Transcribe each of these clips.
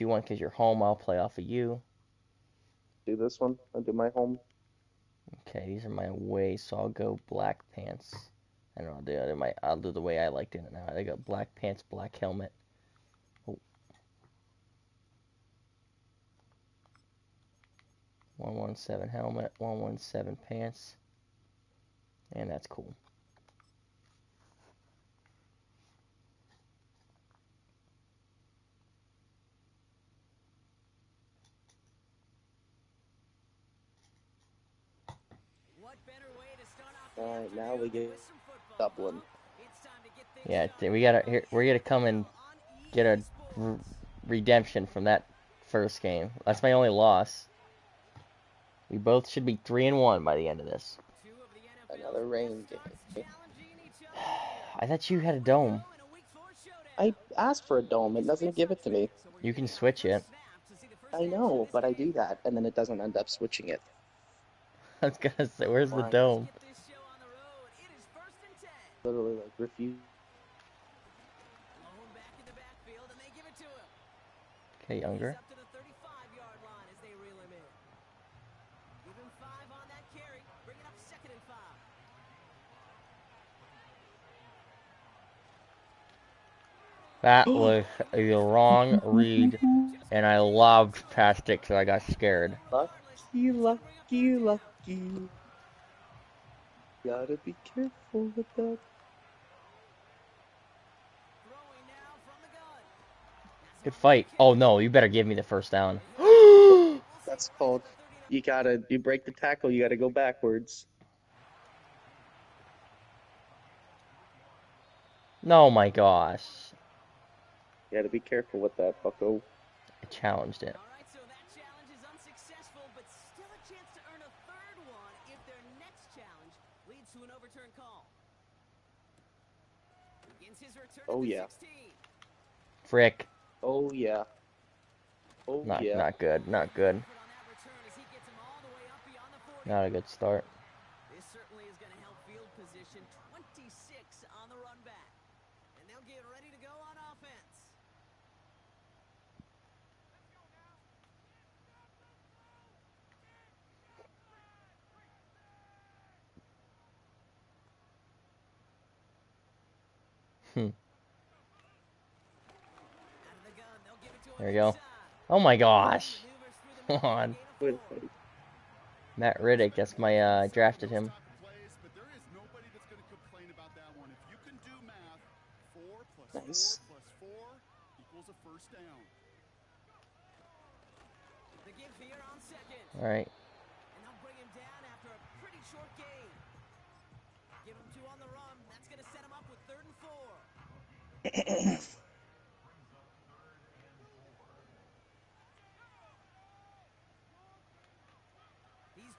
Do one because you're home. I'll play off of you. Do this one. I'll do my home. Okay, these are my away, so I'll go black pants. I don't know. I'll do the way I like doing it now. I got black pants, black helmet. Oh, 117 helmet, 117 pants, and that's cool. Alright, now we get Dublin. Yeah, we're gonna come and get a redemption from that first game. That's my only loss. We both should be 3-1 by the end of this. Another rain game. I thought you had a dome. I asked for a dome. It doesn't give it to me. You can switch it. I know, but I do that, and then it doesn't end up switching it. I was gonna say, where's the Why? dome? Literally, like, refuse. Okay, Younger. That was the wrong read, and I loved past it because I got scared. Lucky, lucky, lucky. Gotta be careful with that. Good fight. Oh no, you better give me the first down. That's called. You break the tackle, you gotta go backwards. No, my gosh. You gotta be careful with that, bucko. I challenged it. Oh, yeah. Frick. Oh, yeah. Oh, yeah. Not good. Not good. Not a good start. This certainly is going to help field position. 26 on the run back. And they'll get ready to go on offense. There you go. Oh my gosh. Come on. Matt Riddick, that's my, drafted him. Nice. Alright. And they'll bring him down after a pretty short game. Give him 2 on the run. That's going to set him up with 3rd and 4. He's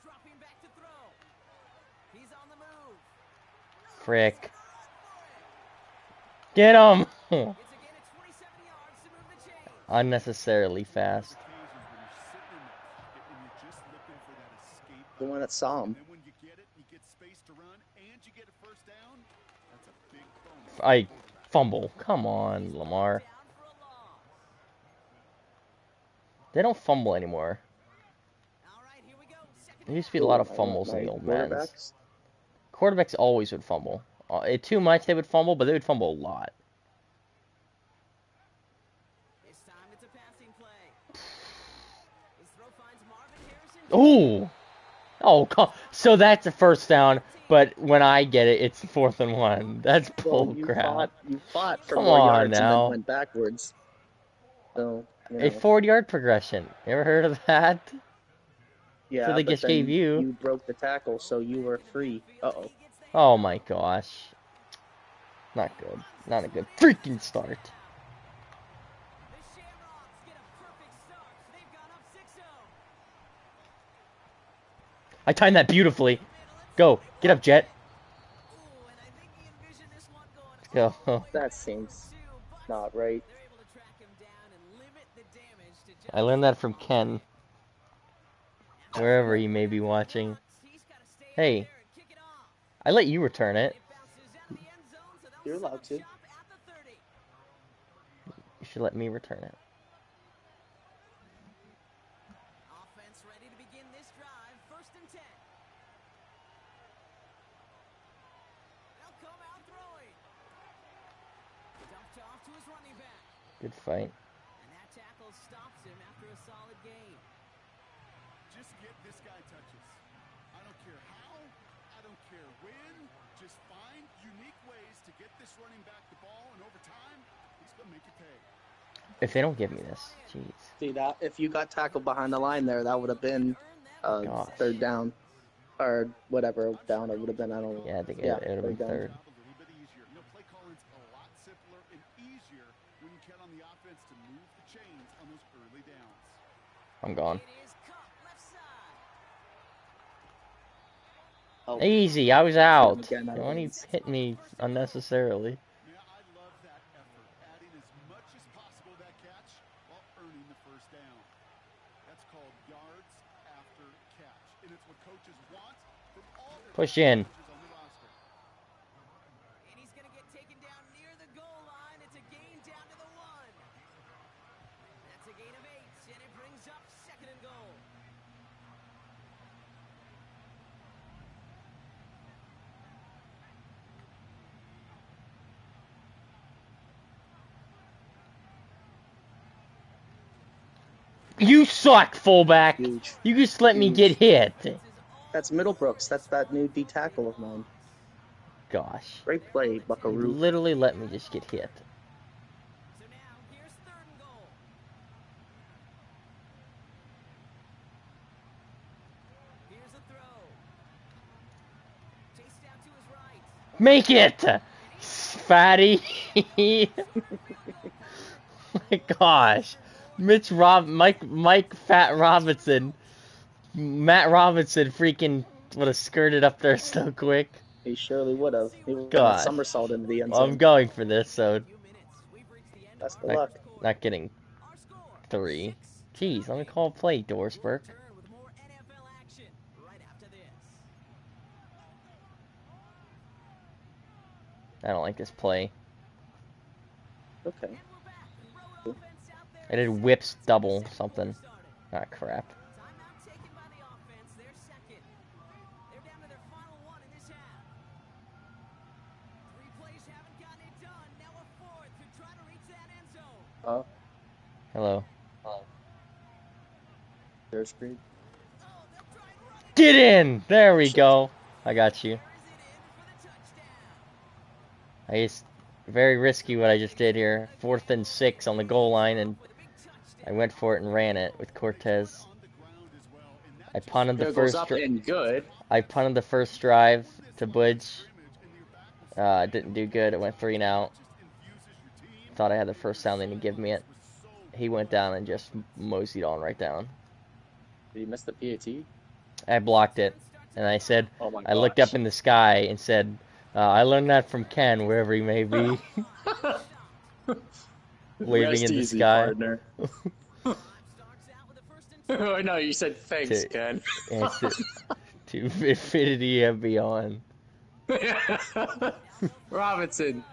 dropping back to throw. He's on the move. Frick. Get him! It's again at 27 yards to move the chains. Unnecessarily fast. The one that saw him. I fumble. Come on, Lamar. They don't fumble anymore. There used to be a lot of fumbles in the old men's. Quarterbacks always would fumble. Too much they would fumble, but they would fumble a lot. Ooh! Oh, so that's a first down, but when I get it, it's 4th and 1. That's bull crap. You fought for Come more on yards now. and then went backwards. So, A 40-yard progression. You ever heard of that? Yeah, so they just gave you. You broke the tackle, so you were free. Uh-oh. Oh my gosh. Not good. Not a good freaking start. I timed that beautifully. Go. Get up, Jet. Go. That seems not right. I learned that from Ken. Wherever he may be watching. Hey. I let you return it. You're allowed to. You should let me return it. Bucks ready to begin this drive. 1st and 10. They'll come out throwing. Dumped off to his running back. Good fight. And that tackle stops him after a solid gain. Just get this guy touches. I don't care how, I don't care when. Just find unique ways to get this running back the ball, and over time, he's going to make you pay. If they don't give me this, jeez. See that? If you got tackled behind the line there, that would have been Gosh. 3rd down, or whatever down it would have been. I don't know. Yeah, I think Yeah, it would have been down. 3rd. A little bit easier. You know, play calling's a lot simpler and easier when you count on the offense to move the chains on those early downs. I'm gone. It is Cup left side. Oh, Easy, I was out. Again, I Don't don't- even hit me unnecessarily. Yeah, I love that effort, adding as much as possible to that catch while earning the 1st down. That's called yards after catch, and it's what coaches want from all their Push in. coaches on the roster. And he's going to get taken down near the goal line. It's a gain down to the 1. That's a gain of 8, and it brings up 2nd and goal. You suck, fullback. Huge. You just let me Huge. get hit. That's Middlebrooks. That's that new D tackle of mine. Gosh. Great play, You Buckaroo. literally let me just get hit. So now, here's 3rd and goal. Here's a throw. Chased out to his right. Make it! Fatty. My gosh. Mike Fat Robinson. Matt Robinson freaking would have skirted up there so quick. He surely would have. He would God. have somersault into the end I'm zone. going for this, so Few minutes. We've reached the end That's of the our luck. first not getting Our score, 3. 6. Jeez, let me call a play, Dorsberg. We'll return with more NFL action right after this. I don't like this play. Okay. And we're back. Road offense out there. I did whips double something. Ah, crap. Timeout taken by the offense. They're 2nd. They're down to their final 1 in this half. 3 plays haven't gotten it done. Now a 4th to try to reach that end zone. Oh, Hello. there's screen. Oh, they'll try and run it. Get in! There we go. I got you. Carries it in for the touchdown. I just very risky what I just did here. 4th and 6 on the goal line, and With a big touchdown. I went for it and ran it with Cortez. On the ground as well, and that I punted the There goes first. up and good. I punted the first drive to Budge. Didn't do good. It went 3 and out. Thought I had the first down, then he give me it. He went down and just moseyed on right down. Did he miss the PAT? I blocked it, and I said, Oh my I looked up in the sky and said, I learned that from Ken, wherever he may be. Waving Rest in the easy, sky. partner. Starts out with a 1st and 10. Oh no, you said thanks, To- Ken. And to infinity and beyond. Robinson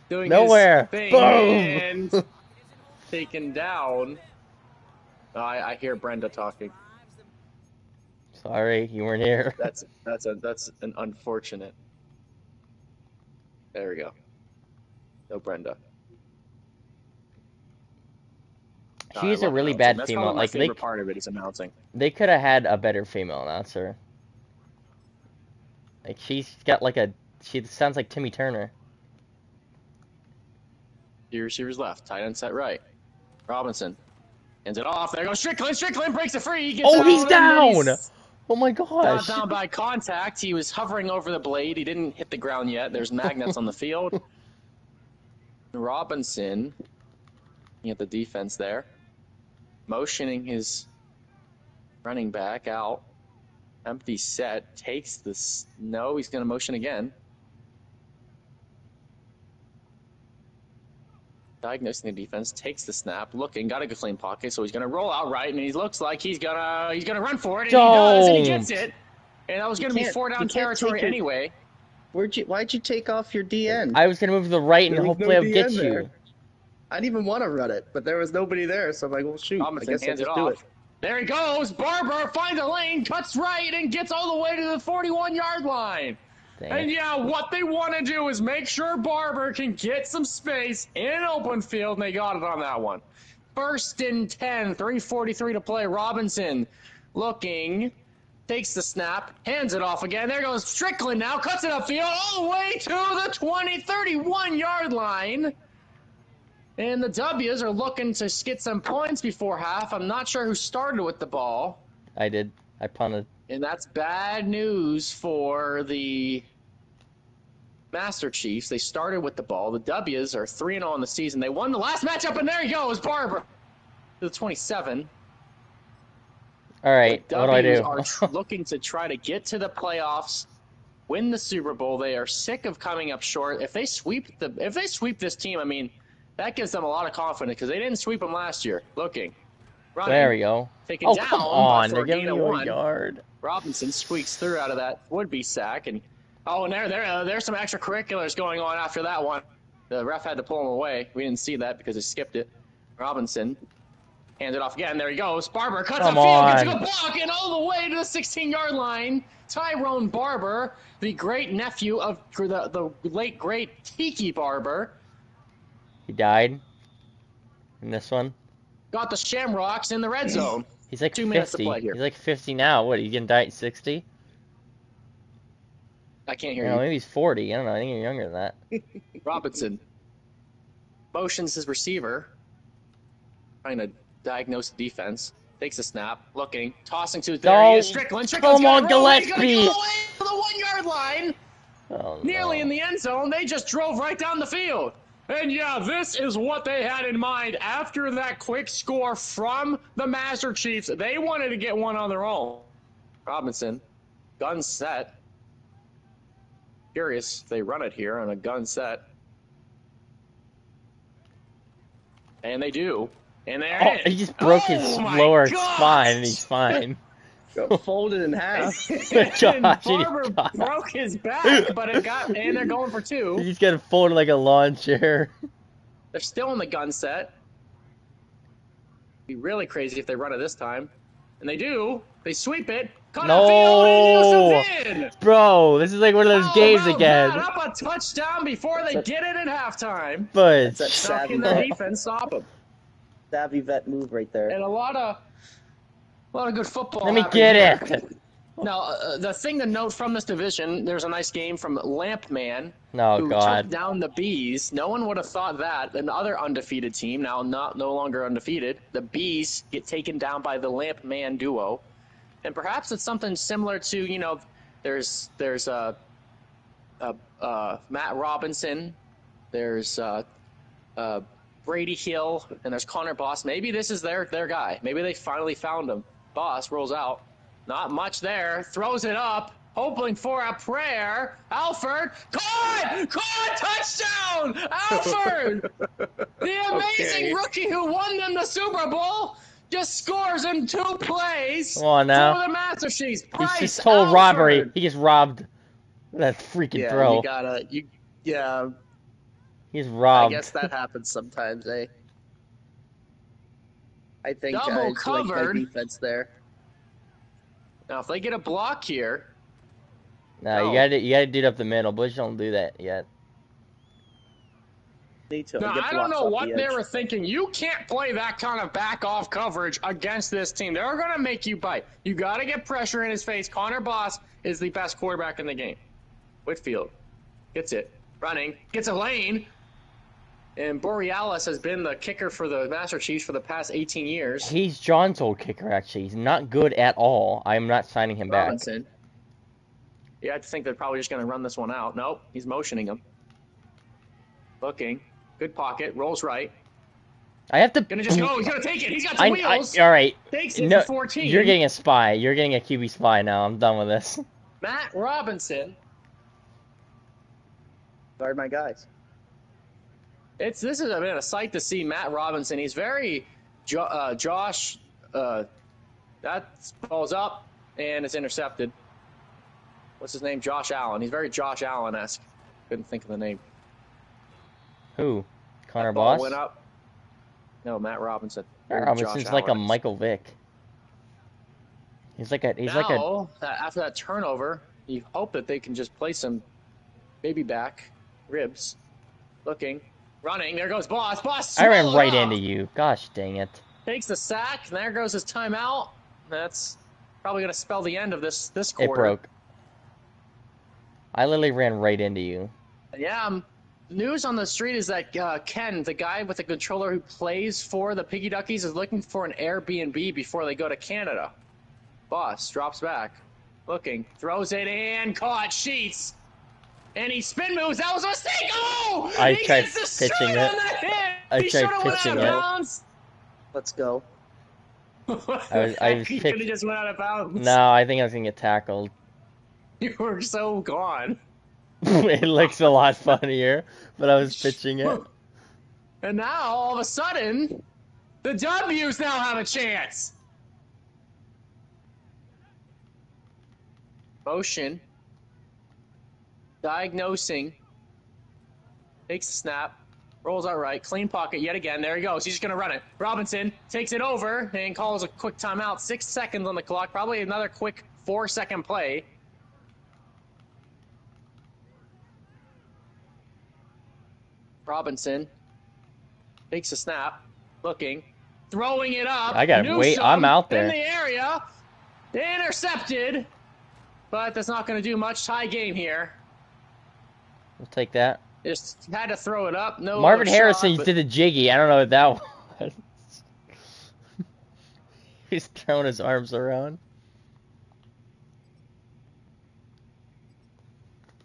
doing Nowhere. his thing Boom. and taken down. I hear Brenda talking. Sorry, you weren't here. That's an unfortunate. There we go. No Brenda. No, I She's a love really announcing. bad That's female. probably my Like favorite part of it is announcing. they could have had a better female announcer. Like she's got like a, she sounds like Timmy Turner. Your receivers left, tight end set right. Robinson ends it off. There goes Strickland. Strickland breaks it free. He gets Oh, out, he's and then down! he's Oh my Not gosh! down by contact. He was hovering over the blade. He didn't hit the ground yet. There's magnets on the field. Robinson, looking at the defense there, motioning his running back out. Empty set. Takes this. No, he's going to motion again. Diagnosing the defense, takes the snap, looking, got a good flame pocket, so he's gonna roll out right, and he looks like he's gonna run for it, and he does, and he gets it. And that was gonna be can't- 4 you down can't territory take it. anyway. Why'd you take off your DN? I was gonna move to the right and There was hopefully no I'll get DN you. there. I didn't even want to run it, but there was nobody there, so I'm like, well, shoot, I Robinson guess I'll hands it just do off. it. There he goes. Barber finds a lane, cuts right, and gets all the way to the 41-yard line. Dang And it. yeah, what they want to do is make sure Barber can get some space in an open field, and they got it on that one. 1st and 10, 3:43 to play. Robinson looking, takes the snap, hands it off again. There goes Strickland now, cuts it upfield all the way to the 31-yard line. And the W's are looking to get some points before half. I'm not sure who started with the ball. I did. I punted. And that's bad news for the Master Chiefs. They started with the ball. The W's are 3-0 on the season. They won the last matchup, and there he goes, Barber. To the 27. All right, The what do I W's do? are looking to try to get to the playoffs, win the Super Bowl. They are sick of coming up short. If they sweep this team, I mean, that gives them a lot of confidence because they didn't sweep them last year. Looking. Running. There we go. Taken Oh, down, come but on. for They're a giving gain you of a 1. yard. Robinson squeaks through out of that would-be sack. And there's some extracurriculars going on after that one. The ref had to pull him away. We didn't see that because he skipped it. Robinson hands it off again. There he goes. Barber cuts Come upfield, gets a on. good block, and all the way to the 16-yard line. Tyrone Barber, the great nephew of the late, great Tiki Barber, He died in this one. got the Shamrocks in the red zone. He's like 2 50. minutes to play here. He's like 50 now. What, you gonna die at 60? I can't hear You know, you. maybe he's 40. I don't know. I think you're younger than that. Robinson motions his receiver, trying to diagnose the defense. Takes a snap, looking, tossing to there. Oh, He is Strickland. come on, He's gonna Gillespie. go away to the 1-yard line, Oh, nearly no. in the end zone. They just drove right down the field. And yeah, this is what they had in mind after that quick score from the Master Chiefs. They wanted to get one on their own. Robinson, gun set. Curious if they run it here on a gun set. And they do. And there Oh, it is. he just broke his Oh my lower gosh! spine and he's fine. Got folded in half. And Josh, he Barber got- broke his back, but and they're going for 2. He's gonna fold like a lawn chair. They're still in the gun set. Be really crazy if they run it this time. And they do. They sweep it. Cut No. upfield, and Newsom's in. Bro, this is like one of those How games about again. that? Up a touchdown before they get it at halftime. But That's How savvy can the vet, defense stop them? savvy vet move right there. And a lot of good football. let me happening get here. it. Now, the thing to note from this division, there's a nice game from Lampman, Oh who God. took down the Bees. No one would have thought that. Another undefeated team, now no longer undefeated. The Bees get taken down by the Lampman duo. And perhaps it's something similar to, you know, there's Matt Robinson, there's Brady Hill, and there's Connor Boss. Maybe this is their guy. Maybe they finally found him. Boss rolls out. Not much there. Throws it up. Hoping for a prayer. Alford. Caught! Touchdown! Alford! The amazing Okay. rookie who won them the Super Bowl just scores in 2 plays Come on now. for the Master Chiefs. He's Price just total Alford. robbery. He just robbed that freaking Yeah, throw. you gotta, yeah, He's I robbed. guess that happens sometimes, eh? I think Double it's like my covered. defense there. Now, if they get a block here, No, No. you gotta do it up the middle. Bush don't do that yet. Need to. now, Get I don't blocks know off what the they edge. were thinking. You can't play that kind of back-off coverage against this team. They're going to make you bite. You got to get pressure in his face. Connor Boss is the best quarterback in the game. Whitfield gets it. Running. Gets a lane. And Borealis has been the kicker for the Master Chiefs for the past 18 years. He's John's old kicker, actually. He's not good at all. I'm not signing him back. Robinson. Yeah, I think they're probably just going to run this one out. Nope, he's motioning him. Looking. Good pocket. Rolls right. I have to. Gonna just go. He's going to take it. He's got some wheels. All right. Takes it No, for 14. you're getting a spy. You're getting a QB spy now. I'm done with this. Matt Robinson. Guard my guys. This has been a sight to see Matt Robinson. He's very Josh. That ball's up and it's intercepted. What's his name? Josh Allen. He's very Josh Allen-esque. Couldn't think of the name. Who? Connor Ball Boss? went up. No, Matt Robinson. Connor Very Josh Robinson's like a Allen-esque. Michael Vick. He's like a Now, after that turnover, you hope that they can just play some baby back ribs. Looking, running. There goes Boss. Boss. I ran swallowed right up. into you. Gosh dang it. Takes the sack, and there goes his timeout. That's probably going to spell the end of this It quarter. broke. I literally ran right into you. Yeah, news on the street is that Ken, the guy with the controller who plays for the Piggy Duckies, is looking for an Airbnb before they go to Canada. Boss drops back, looking, throws it in, caught Sheets, and he spin moves. That was a mistake. Oh! I He tried gets pitching destroyed it. on the hit. I He tried should have went pitching out it. of bounds. Let's go. I was He pitch- could have just went out of bounds. No, I think I was gonna get tackled. You were so gone. It looks a lot funnier, but I was pitching it. And now, all of a sudden, the W's now have a chance. Motion. Diagnosing. Takes the snap. Rolls out right. Clean pocket yet again. There he goes. He's just going to run it. Robinson takes it over and calls a quick timeout. 6 seconds on the clock. Probably another quick 4-second play. Robinson takes a snap, looking, throwing it up. I gotta Newsome wait, I'm out there. in the area, intercepted, but that's not going to do much. Tie game here. We'll take that. Just had to throw it up. No. Marvin shot, Harrison but- did the jiggy. I don't know what that was. He's throwing his arms around.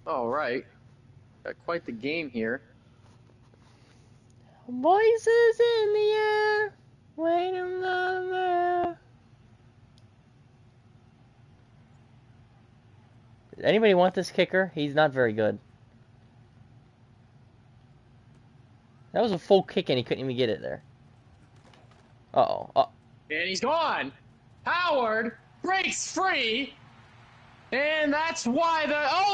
All right, got quite the game here. Voices in the air, waiting on there. Does anybody want this kicker? He's not very good. That was a full kick and he couldn't even get it there. Uh-oh. And he's gone. Howard breaks free. And that's why and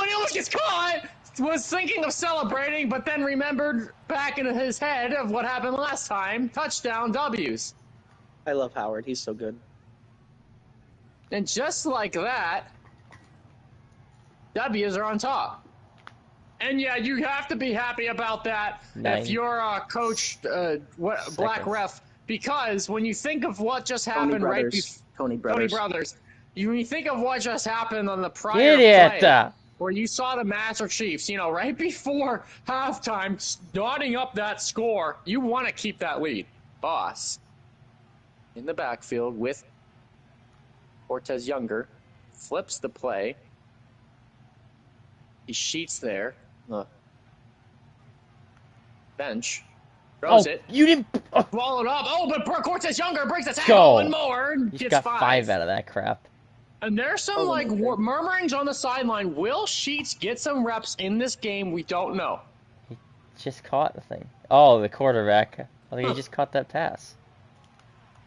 he almost gets caught. Was thinking of celebrating, but then remembered back into his head of what happened last time. Touchdown W's. I love Howard. He's so good. And just like that, W's are on top. And yeah, you have to be happy about that 9 if you're a coach, black seconds. ref, because when you think of what just Tony happened right Brothers. before Tony Tony Brothers. Brothers, when you think of what just happened on the prior Get play, it! where you saw the Master Chiefs, right before halftime, dotting up that score, you want to keep that lead. Boss in the backfield with Cortez Younger, flips the play. He sheets there. Bench. Throws it. You didn't... Oh, Swallowed up. Oh, but Cortez Younger breaks the Go. tackle and more. And you gets got five. 5 out of that crap. And there's some murmurings on the sideline. Will Sheets get some reps in this game? We don't know. Just caught the thing. Oh, the quarterback. I think he just caught that pass.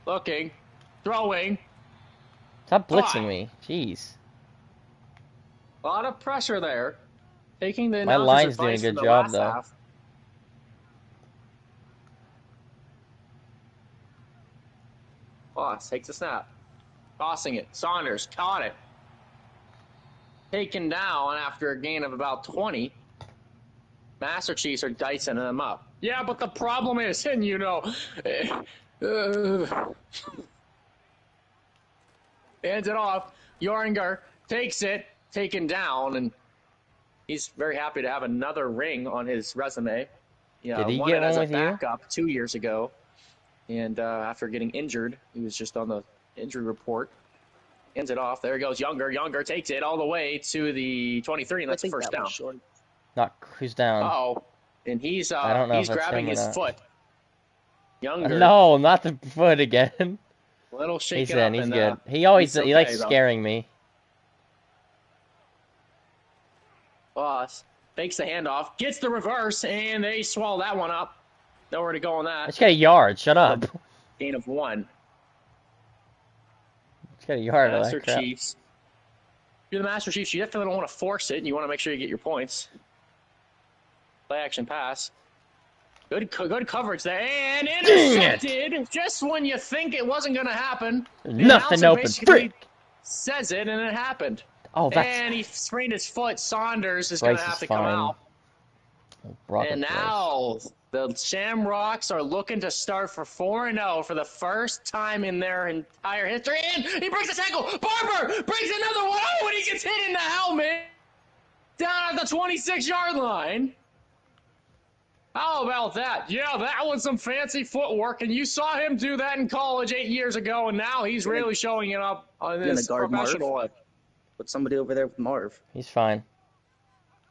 Looking. Throwing. Stop blitzing me. Jeez. A lot of pressure there. Taking the My announcer's line's doing a advice good from the job, last though. half. Boss takes a snap. Tossing it. Saunders caught it. Taken down after a gain of about 20. Master Chiefs are dicing them up. Yeah, but the problem is, and hands it off. Jornger takes it, taken down, and he's very happy to have another ring on his resume. Did he won get it as one a with you? backup 2 years ago, and after getting injured, he was just on the injury report. Hands it off. There he goes. Younger takes it all the way to the 23, and I that's the think first that down. was short. Not who's down. Oh, and he's I don't know he's if that's grabbing him or his not. foot. Younger, No, not the foot again. little shake He's it up. in. He's and, good. He always he's he likes okay, though. scaring me. Boss fakes the handoff, gets the reverse, and they swallow that one up. Nowhere to go on I that. just got a yard. Shut up. Gain of 1. Just got a yard of Master that crap. Chiefs. If you're the Master Chiefs, you definitely don't want to force it, and you want to make sure you get your points. Play action pass. Good coverage there, and intercepted just when you think it wasn't going to happen. The Nothing announcer open. basically Freak. says it, and it happened. Oh, that's And he sprained his foot. Saunders is going to Bryce have is to come fine. out. Brock And Bryce. now the Shamrocks are looking to start for 4-0 for the first time in their entire history. And he breaks a tackle. Barber breaks another one. Oh, and he gets hit in the helmet down at the 26-yard line. How about that? Yeah, that was some fancy footwork, and you saw him do that in college 8 years ago, and now he's really showing it up on You're gonna his guard Marv? professional life. Put somebody over there with Marv. He's fine.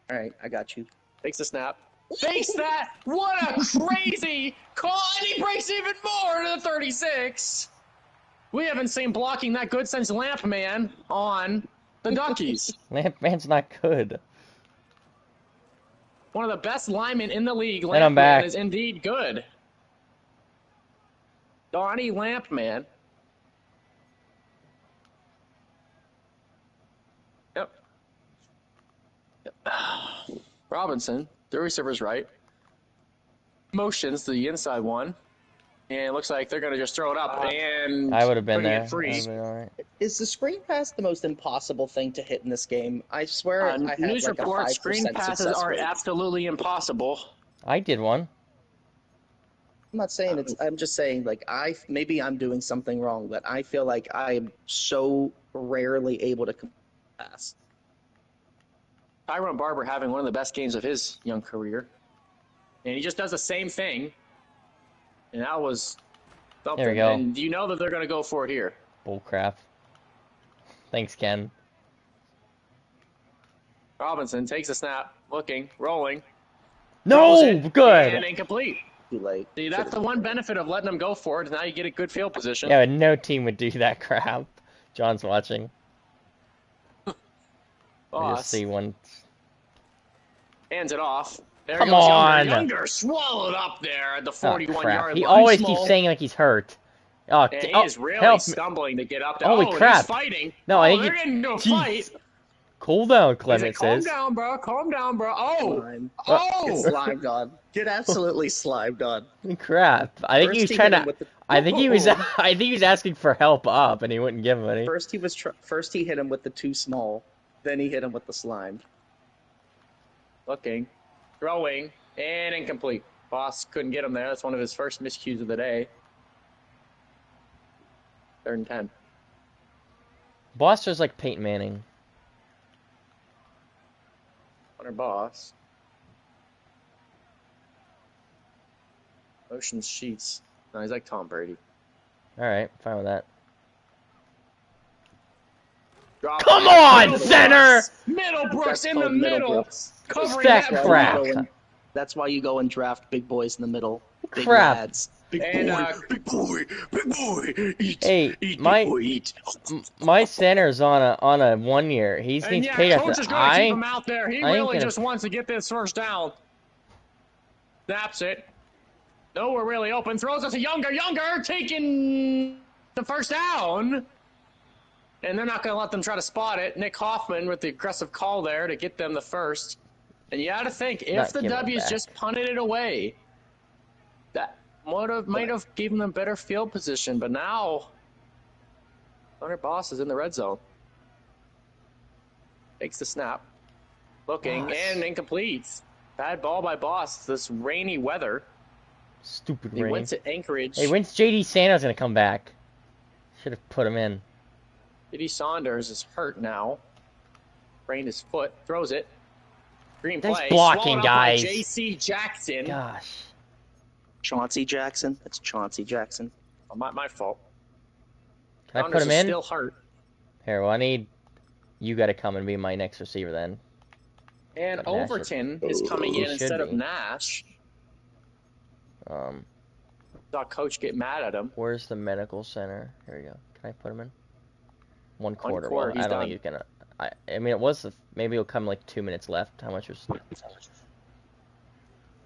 All right, I got you. Takes the snap. Fakes that. What a crazy call. And he breaks even more to the 36. We haven't seen blocking that good since Lampman on the Duckies. Lampman's not good. One of the best linemen in the league. And I'm Lampman back. is indeed good. Donnie Lampman. Yep. Robinson, the receiver's right. Motions to the inside one. And it looks like they're going to just throw it up. And I would have been bring there. it free. I'd have been all right. Is the screen pass the most impossible thing to hit in this game? I swear I had News like report, a 5% screen passes success are rate. absolutely impossible. I did one. I'm not saying it's. I'm just saying like maybe I'm doing something wrong, but I feel like I am so rarely able to pass. Tyrone Barber having one of the best games of his young career. And he just does the same thing. And that was something. There we go. And you know that they're going to go for it here. Bullcrap. Thanks, Ken. Robinson takes a snap, looking, rolling. No, throws it, good. And incomplete. Too late. See, that's the one benefit of letting them go for it. Now you get a good field position. Yeah, but no team would do that crap. John's watching. I Boss just see one. hands it off. There Come goes on. Younger swallowed up there at the Oh, 41-yard crap. line. He always Small. keeps saying like he's hurt. Oh, And he oh, is really help me. stumbling to get up there. Holy oh, crap. he's fighting. No, oh, I think they're he- getting into a Jeez. fight. Cool down, He's Clement like, calm says. down, bro. Calm down, bro. Oh, Slime. oh. Get slimed on. Get absolutely slimed on. Crap. I think First he was he trying hit him to. with the- I think he was. I think he was asking for help up, and he wouldn't give him any. First he hit him with the too small, then he hit him with the slime. Looking, throwing, and incomplete. Boss couldn't get him there. That's one of his first miscues of the day. 3rd and 10. Boster's like Peyton Manning. Hunter Boss. Motions sheets. No, he's like Tom Brady. All right, fine with that. Drop Come back. on, Middlebrooks. center! Middlebrooks That's in the called middle. Middlebrooks. Covering Stack that crap. block. That's why you go and draft big boys in the middle. Big Crap. lads. And, big boy, eat. Hey, eat, my- big boy, eat. My center's on a 1 year. He's And needs yeah, paid coach after. is going to keep him out there. He I ain't really gonna- just wants to get this first down. Snaps it. No, we're really open. Throws us a Younger, taking the first down. And they're not going to let them try to spot it. Nick Hoffman with the aggressive call there to get them the first. And you got to think, if Not the giving it W's back. just punted it away, that might have given them better field position. But now, Hunter Boss is in the red zone. Takes the snap. Looking, Boss. and incomplete. Bad ball by Boss. This rainy weather. Stupid He rain. went to Anchorage. Hey, when's JD Santos gonna come back? Should have put him in. Diddy Saunders is hurt now. Sprained his foot. Throws it. Green Nice play. blocking, Swallowed up by guys. J.C. Jackson. Gosh. Chauncey Jackson. That's Chauncey Jackson. Oh, my fault. Can I Saunders put him is in? still hurt. Here, well, I need. You gotta come and be my next receiver then. And But Nash Overton is coming in should instead of be. Nash. Um, Saw Coach get mad at him. where's the medical center? Here we go. Can I put him in? 1 quarter. quarter, Well, he's I don't done. think he's gonna. I mean, it was. Maybe it'll come like 2 minutes left. How much was?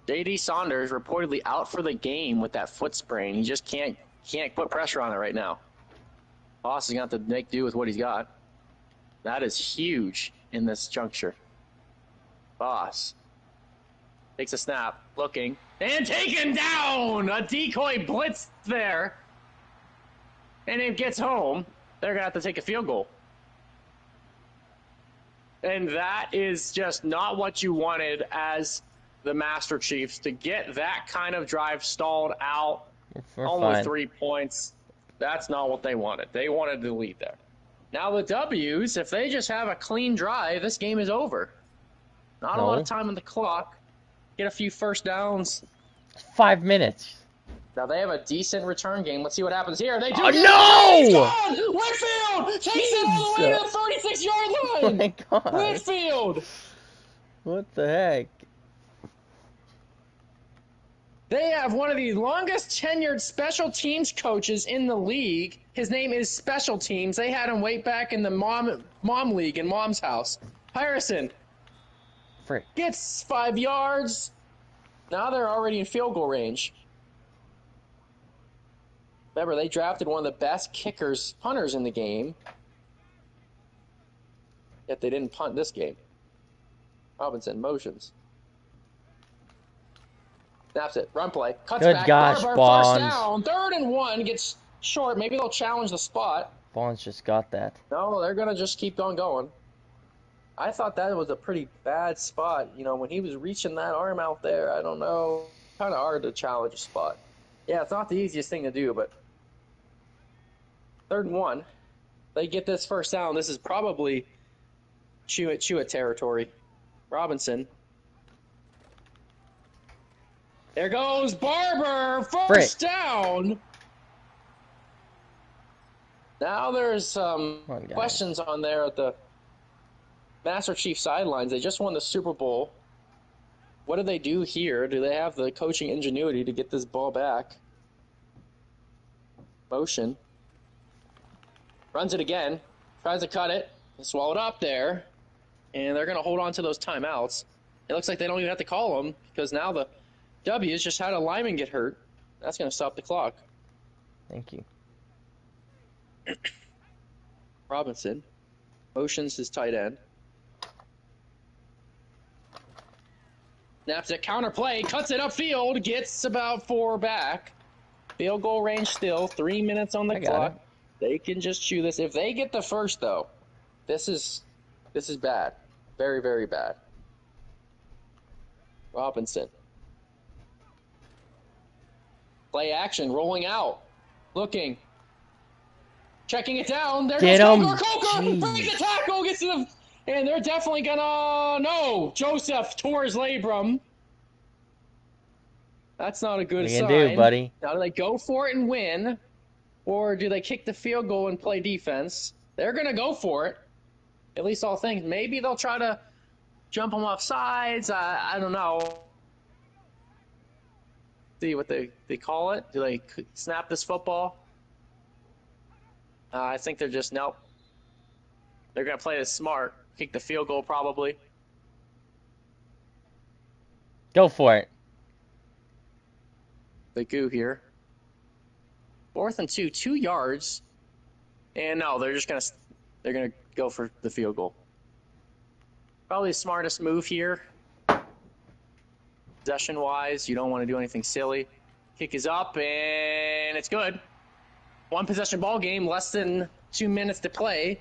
J.D. Saunders reportedly out for the game with that foot sprain. He just can't put pressure on it right now. Boss is going to have to make do with what he's got. That is huge in this juncture. Boss takes a snap, looking, and taken down! A decoy blitz there. And it gets home. They're going to have to take a field goal. And that is just not what you wanted as the Master Chiefs, to get that kind of drive stalled out. We're Only fine. 3 points. That's not what they wanted. They wanted to lead there. Now the W's, if they just have a clean drive, this game is over. Not a lot No. of time on the clock. Get a few first downs. 5 minutes. Now they have a decent return game. Let's see what happens here. They do. Oh, get no! it. Whitfield takes it all the way to the 36-yard Oh line. my god. Whitfield. What the heck? They have one of the longest tenured special teams coaches in the league. His name is Special Teams. They had him way back in the mom league in Mom's house. Harrison Frick. gets 5 yards. Now they're already in field goal range. Remember, they drafted one of the best punters in the game. Yet they didn't punt this game. Robinson motions. Snaps it. Run play. Cuts Good back. gosh, Barber, Bonds. first down. 3rd and 1. Gets short. Maybe they'll challenge the spot. Bonds just got that. No, they're going to just keep on going. I thought that was a pretty bad spot. You know, when he was reaching that arm out there, I don't know. Kind of hard to challenge a spot. Yeah, it's not the easiest thing to do, but 3rd and 1. They get this first down. This is probably chew it territory. Robinson. There goes Barber. First down. Now there's some Come on, guys. questions on there at the Master Chief sidelines. They just won the Super Bowl. What do they do here? Do they have the coaching ingenuity to get this ball back? Motion. Runs it again. Tries to cut it. Swallowed up there. And they're going to hold on to those timeouts. It looks like they don't even have to call them because now the W's just had a lineman get hurt. That's going to stop the clock. Thank you. Robinson motions his tight end. Snaps it, counter play, cuts it upfield, gets about 4 back. Field goal range still, 3 minutes on the I got clock. it. They can just chew this. If they get the first, though, this is bad. Very, very bad. Robinson. Play action, rolling out. Looking. Checking it down. There Get goes him. Coker. Jeez. Breaks the tackle. Gets to the... And they're definitely gonna... No. Joseph tore his labrum. That's not a good What are you sign. gonna do, buddy? Now, do they go for it and win? Or do they kick the field goal and play defense? They're gonna go for it. At least all things. Maybe they'll try to jump them off sides. I don't know. See what they call it? Do they snap this football? I think they're just, nope. They're going to play this smart. Kick the field goal probably. Go for it. They go here. 4th and 2, 2 yards. And no, they're going to go for the field goal. Probably the smartest move here. Possession-wise, you don't want to do anything silly. Kick is up, and it's good. 1 possession ball game, less than 2 minutes to play.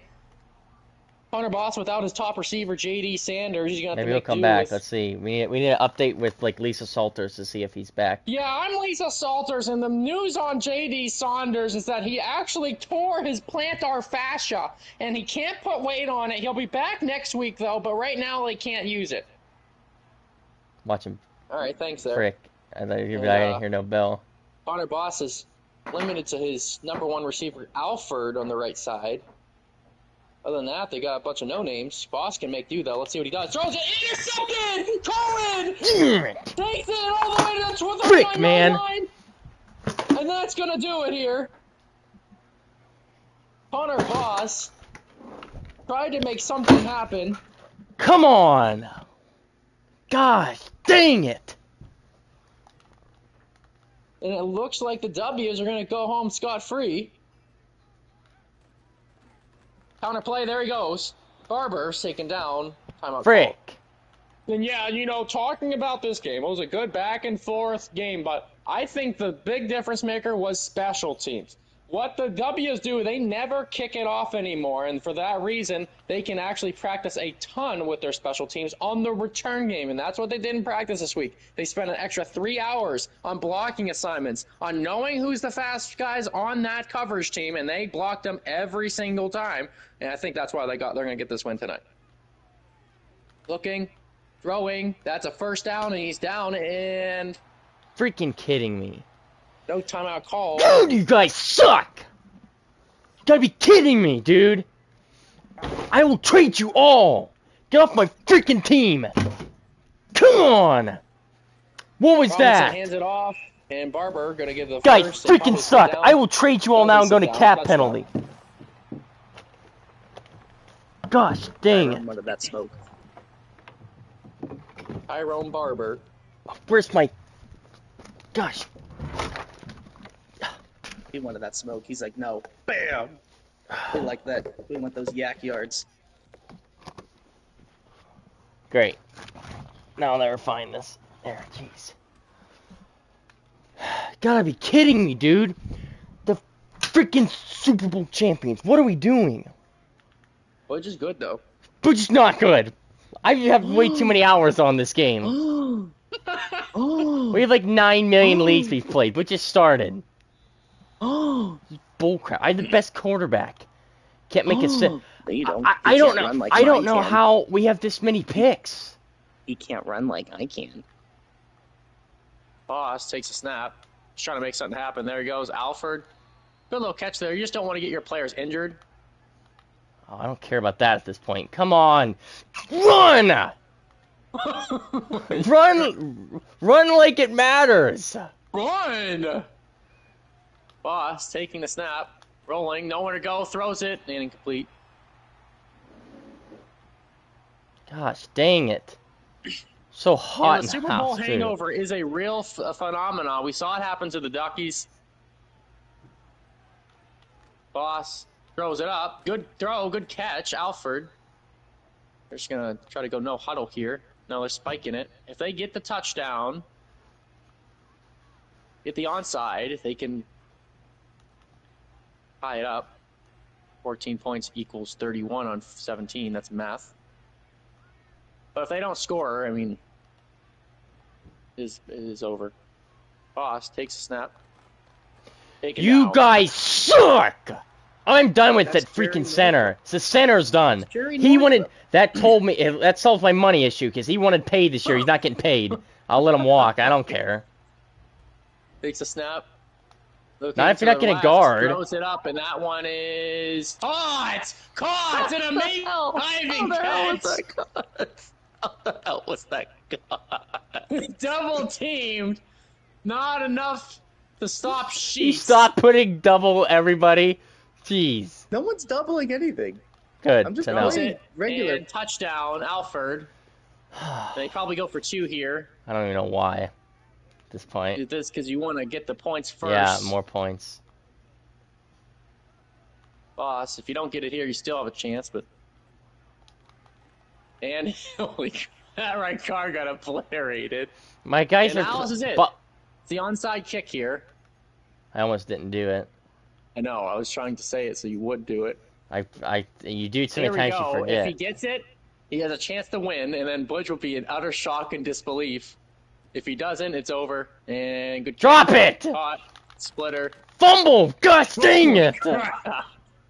Hunter Boss without his top receiver, J.D. Sanders. He's gonna have Maybe to he'll make come do back. with- Let's see. We need an update with like Lisa Salters to see if he's back. Yeah, I'm Lisa Salters, and the news on J.D. Saunders is that he actually tore his plantar fascia, and he can't put weight on it. He'll be back next week, though, but right now they can't use it. Watch him. All right, thanks there. Frick. I thought you were And, I didn't hear no bell. Hunter Boss is limited to his number 1 receiver, Alford, on the right side. Other than that, they got a bunch of no-names. Boss can make do, though. Let's see what he does. Throws it, intercepted! Cohen! Damn it! Takes it all the way to the 29 Frick, man. line. And that's going to do it here. Hunter Boss tried to make something happen. Come on! Gosh, dang it! And it looks like the W's are going to go home scot-free. Counter play, there he goes. Barber's taken down. Timeout Frick! call. And yeah, you know, talking about this game, it was a good back and forth game, but I think the big difference maker was special teams. What the W's do, they never kick it off anymore, and for that reason, they can actually practice a ton with their special teams on the return game, and that's what they didn't practice this week. They spent an extra 3 hours on blocking assignments, on knowing who's the fast guys on that coverage team, and they blocked them every single time, and I think that's why they're going to get this win tonight. Looking, throwing, that's a first down, and he's down, and Freaking kidding me. no timeout call. Dude, you guys suck! You gotta be kidding me, dude! I will trade you all! Get off my freaking team! Come on! What was Robinson that? hands it off, and Barber going to give the Guys, first. and freaking probably suck! down. I will trade you all now and go to Down, cap touchdown. penalty. Gosh dang it. What did that smoke? Tyrone Barber. Where's my... Gosh. He wanted that smoke. He's like, no. Bam! We like that. We want those yak yards. Great. Now I'll never find this. There, jeez. Gotta be kidding me, dude. The freaking Super Bowl champions. What are we doing? Which is good, though. But just not good. I have way too many hours on this game. Oh. We have like 9 million leagues we've played, but just started. Oh. Bullcrap. I have the best quarterback. Can't make a sense. No, you don't. I He don't can't know. run like I don't mine know can. how we have this many picks. He can't run like I can. Boss takes a snap. He's trying to make something happen. There he goes. Alford. Good little catch there. You just don't want to get your players injured. Oh, I don't care about that at this point. Come on, run! Run like it matters. Run! Boss taking the snap. Rolling. Nowhere to go. Throws it. And incomplete. Gosh, dang it! So hot Yeah, in the the Super Bowl house, too. hangover is a real phenomenon. We saw it happen to the Duckies. Boss throws it up. Good throw. Good catch. Alford. They're just going to try to go no huddle here. No, they're spiking it. If they get the touchdown, get the onside, they can tie it up. 14 points equals 31 on 17. That's math. But if they don't score, I mean, it is over. Boss takes a snap. Take it You down. guys suck! I'm done with That's that freaking Jerry center. The center's done. Jerry He wanted Northrup. that told me that solves my money issue because he wanted paid this year. He's not getting paid. I'll let him walk. I don't care. Takes a snap. Looking Not if to you're not the getting left, guard. Throws it up, and that one is caught! Caught! An amazing diving catch! How the hell was that cut? Double teamed. Not enough to stop He Sheets. stopped putting double everybody. Jeez. No one's doubling anything. Good I'm just to know. Throws going- it. regular. And touchdown, Alford. They probably go for 2 here. I don't even know why at this point. This because you want to get the points first. Yeah, more points. Boss, if you don't get it here, you still have a chance, but... And, holy crap, that right car got obliterated. My guys And are. now this is it. But It's the onside kick here. I almost didn't do it. I know, I was trying to say it so you would do it. You do it so Here many we times you go. forget. If he gets it, he has a chance to win, and then Budge will be in utter shock and disbelief. If he doesn't, it's over. And good Drop catch. it! Caught. Splitter. Fumble! Gosh dang it!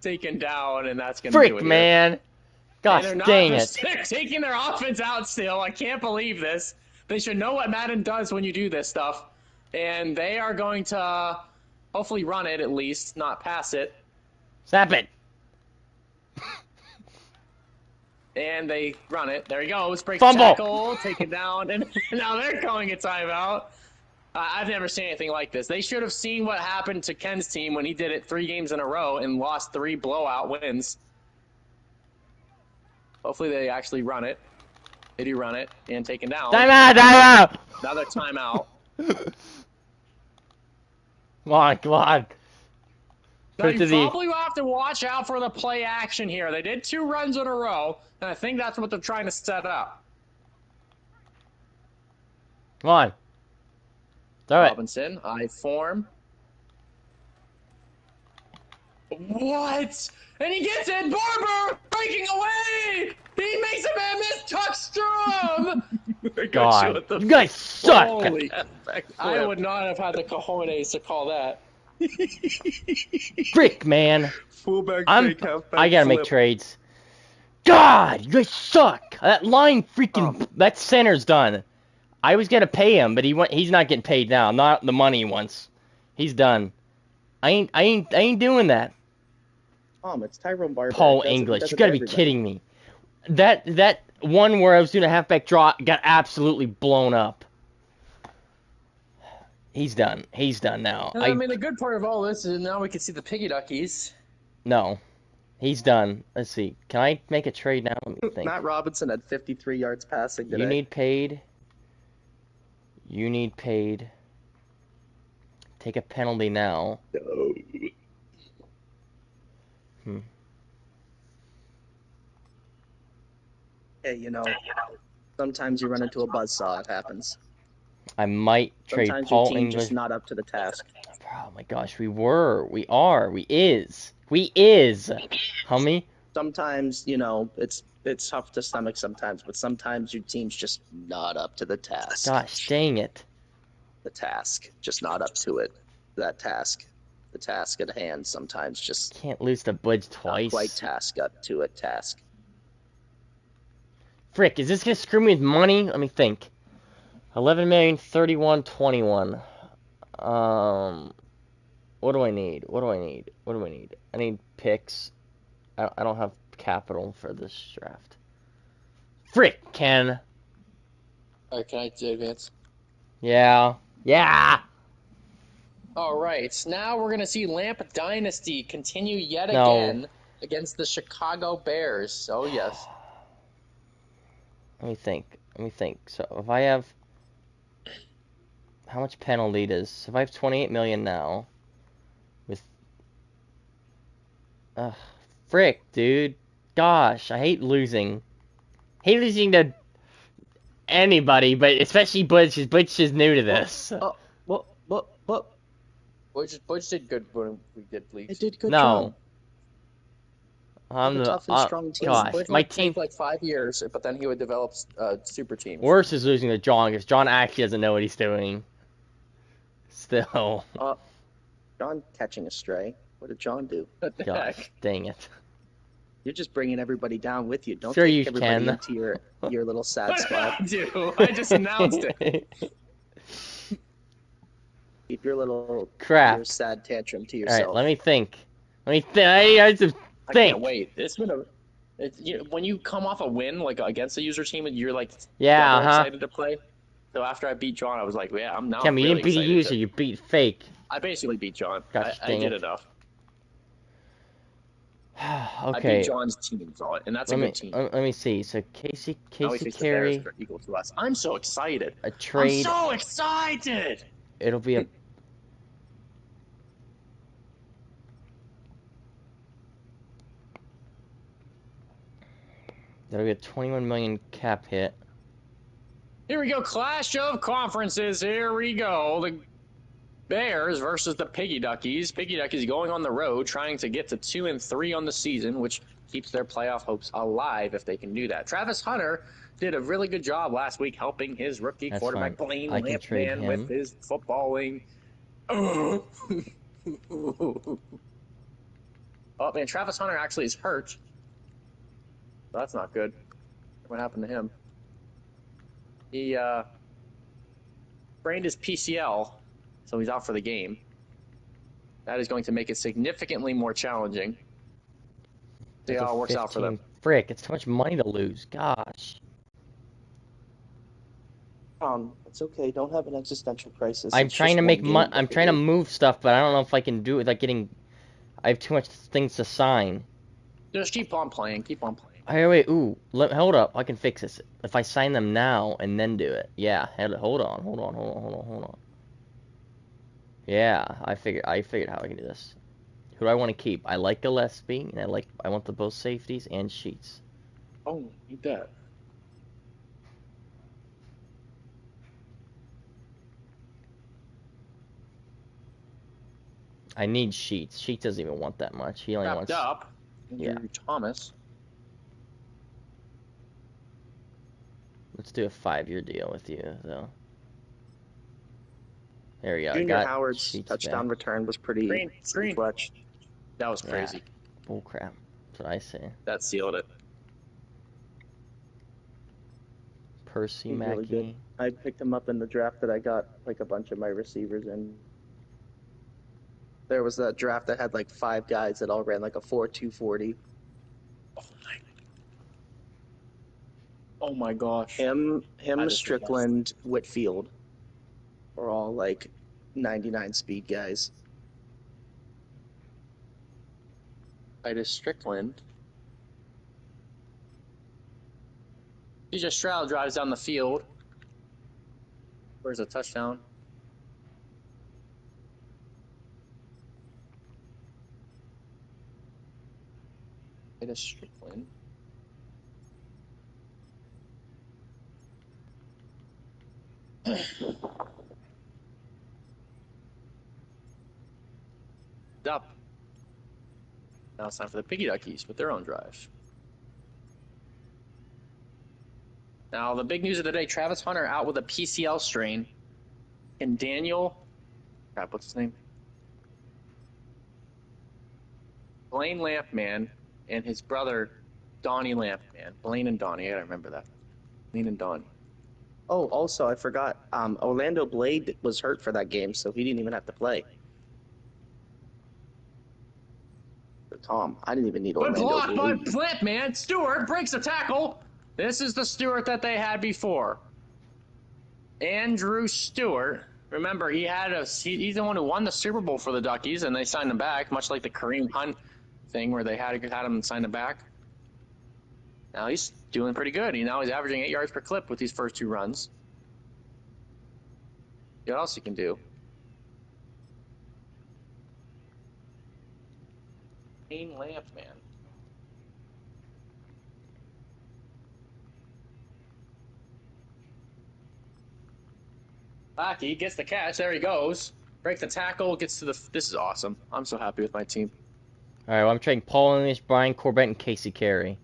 Taken down, and that's going to do Frick, it here. man! Gosh And they're not dang just it! taking their offense out still. I can't believe this. They should know what Madden does when you do this stuff. And they are going to hopefully run it at least, not pass it. Snap it! And they run it. There he goes. Breaks Fumble. tackle, taken down, and now they're calling a timeout. I've never seen anything like this. They should have seen what happened to Ken's team when he did it 3 games in a row and lost 3 blowout wins. Hopefully they actually run it. They do run it and taken down. Timeout! Another timeout. Come on, come on. Now Put it you to the. probably will have to watch out for the play action here. They did 2 runs in a row, and I think that's what they're trying to set up. Come on. Throw it. Robinson, I form. What? And he gets it. Barber breaking away. He makes a man miss. Tuckstrom. God, you guys suck. Holy! I would not have had the cojones to call that. Frick, man. Fullback I gotta flip. make trades. God, you guys suck. That line freaking, that center's done. I was gonna pay him, but he's not getting paid now. Not the money he wants. He's done. I ain't doing that. It's Tyrone Barber. Paul English, you gotta be kidding me. That one where I was doing a halfback draw got absolutely blown up. He's done. He's done now. I mean, the good part of all this is now we can see the piggy duckies. No. He's done. Let's see. Can I make a trade now? Let me think. Matt Robinson had 53 yards passing today. You need paid. You need paid. Take a penalty now. Hey, sometimes you run into a buzzsaw. It happens. I might trade Sometimes Paul your team English. just not up to the task. Oh my gosh, we are, we is, homie. Sometimes, it's tough to stomach sometimes, but sometimes your team's just not up to the task. Gosh, dang it. The task, just not up to it. That task. The task at hand sometimes just Can't lose to Budge not twice. quite task up to a task. Frick, is this gonna screw me with money? Let me think. 11 million, 31, 21. What do I need? I need picks. I don't have capital for this draft. Frick, Ken. Alright, can I advance? Yeah. Alright, now we're going to see Lamp Dynasty continue yet No. again against the Chicago Bears. Oh, yes. Let me think. So if I have, how much penalty does? If I have 28 million now, with, frick, dude. Gosh, I hate losing. Hate losing to anybody, but especially Butch. Butch is new to this. What? Butch did good when we did leagues. It did good No. job. I'm a the tough and strong team. Gosh, Butch my would team. take like 5 years, but then he would develop super teams. Worse is losing to John, because John actually doesn't know what he's doing. Still. John catching a stray. What did John do? What the Gosh, heck? dang it. You're just bringing everybody down with you. Don't Sure take you everybody can. into your little sad What did spot. I do? I just announced it. Keep your little Crap. your sad tantrum to All yourself. right, let me think. I have to I think. can't wait. When you come off a win like against a user team, you're like Yeah, double excited to play. So after I beat John, I was like, yeah, I'm now. Kim, you really didn't beat a excited user, to- you beat fake. I basically beat John. Gosh, I dang did it. enough. I Okay. beat John's team, and that's a Let me good team. let me see. So Casey Now he thinks the Carey, Bears are equal to us. I'm so excited. a trade. I'm so excited. It'll be a. That'll be a 21 million cap hit. Here we go. Clash of conferences. Here we go. The Bears versus the Piggy Duckies. Piggy Duckies going on the road, trying to get to 2-3 on the season, which keeps their playoff hopes alive if they can do that. Travis Hunter did a really good job last week helping his rookie That's quarterback fine. Blaine I can trade Lampman him. with his footballing. Oh man, Travis Hunter actually is hurt. That's not good. What happened to him? He sprained his PCL, so he's out for the game. That is going to make it significantly more challenging. See That's how a it works out for them. 15. Frick, it's too much money to lose. Gosh. It's okay. Don't have an existential crisis. I'm It's trying just to make one game, money. I'm but trying to it- move stuff, but I don't know if I can do it without getting. I have too much things to sign. Just keep on playing. Keep on playing. Hey, wait, ooh, hold up. I can fix this. If I sign them now and then do it. Yeah, hold on. Yeah, I figured how I can do this. Who do I want to keep? I like Gillespie, and I want the both safeties and Sheets. Oh, need that. I need Sheets. Sheets doesn't even want that much. He only Wrapped wants. up. Yeah. Andrew Thomas. Let's do a 5-year deal with you, though. There we go. Junior Got Howard's Sheets touchdown back. return was pretty Screen. clutch. That was Yeah. crazy. Bull crap. That's what I say. That sealed it. Percy He's really good. Mackey. I picked him up in the draft that I got like a bunch of my receivers in. There was that draft that had like 5 guys that all ran like a 4.240. Oh my gosh. Him, I just Strickland, Whitfield are all like 99 speed guys. Titus Strickland. CJ Stroud drives down the field. Where's a touchdown? Titus Strickland. Up. Now it's time for the Piggy Duckies with their own drive. Now the big news of the day: Travis Hunter out with a PCL strain, and Daniel, crap, what's his name? Blaine Lampman and his brother Donnie Lampman. Blaine and Donnie, I gotta remember that. Blaine and Donnie. Oh, also I forgot. Orlando Blade was hurt for that game, so he didn't even have to play. Tom, I didn't even need Good Orlando block by Blade. Lampman. Stewart breaks a tackle. This is the Stewart that they had before. Andrew Stewart. Remember, he's the one who won the Super Bowl for the Duckies, and they signed him back, much like the Kareem Hunt thing where they had him sign him back. Now he's doing pretty good. He's averaging 8 yards per clip with these first 2 runs. What else he can do? Blaine Lampman. Lackey gets the catch. There he goes. Breaks the tackle. Gets to the. This is awesome. I'm so happy with my team. All right, well, I'm trading Paul English, Brian Corbett, and Casey Carey.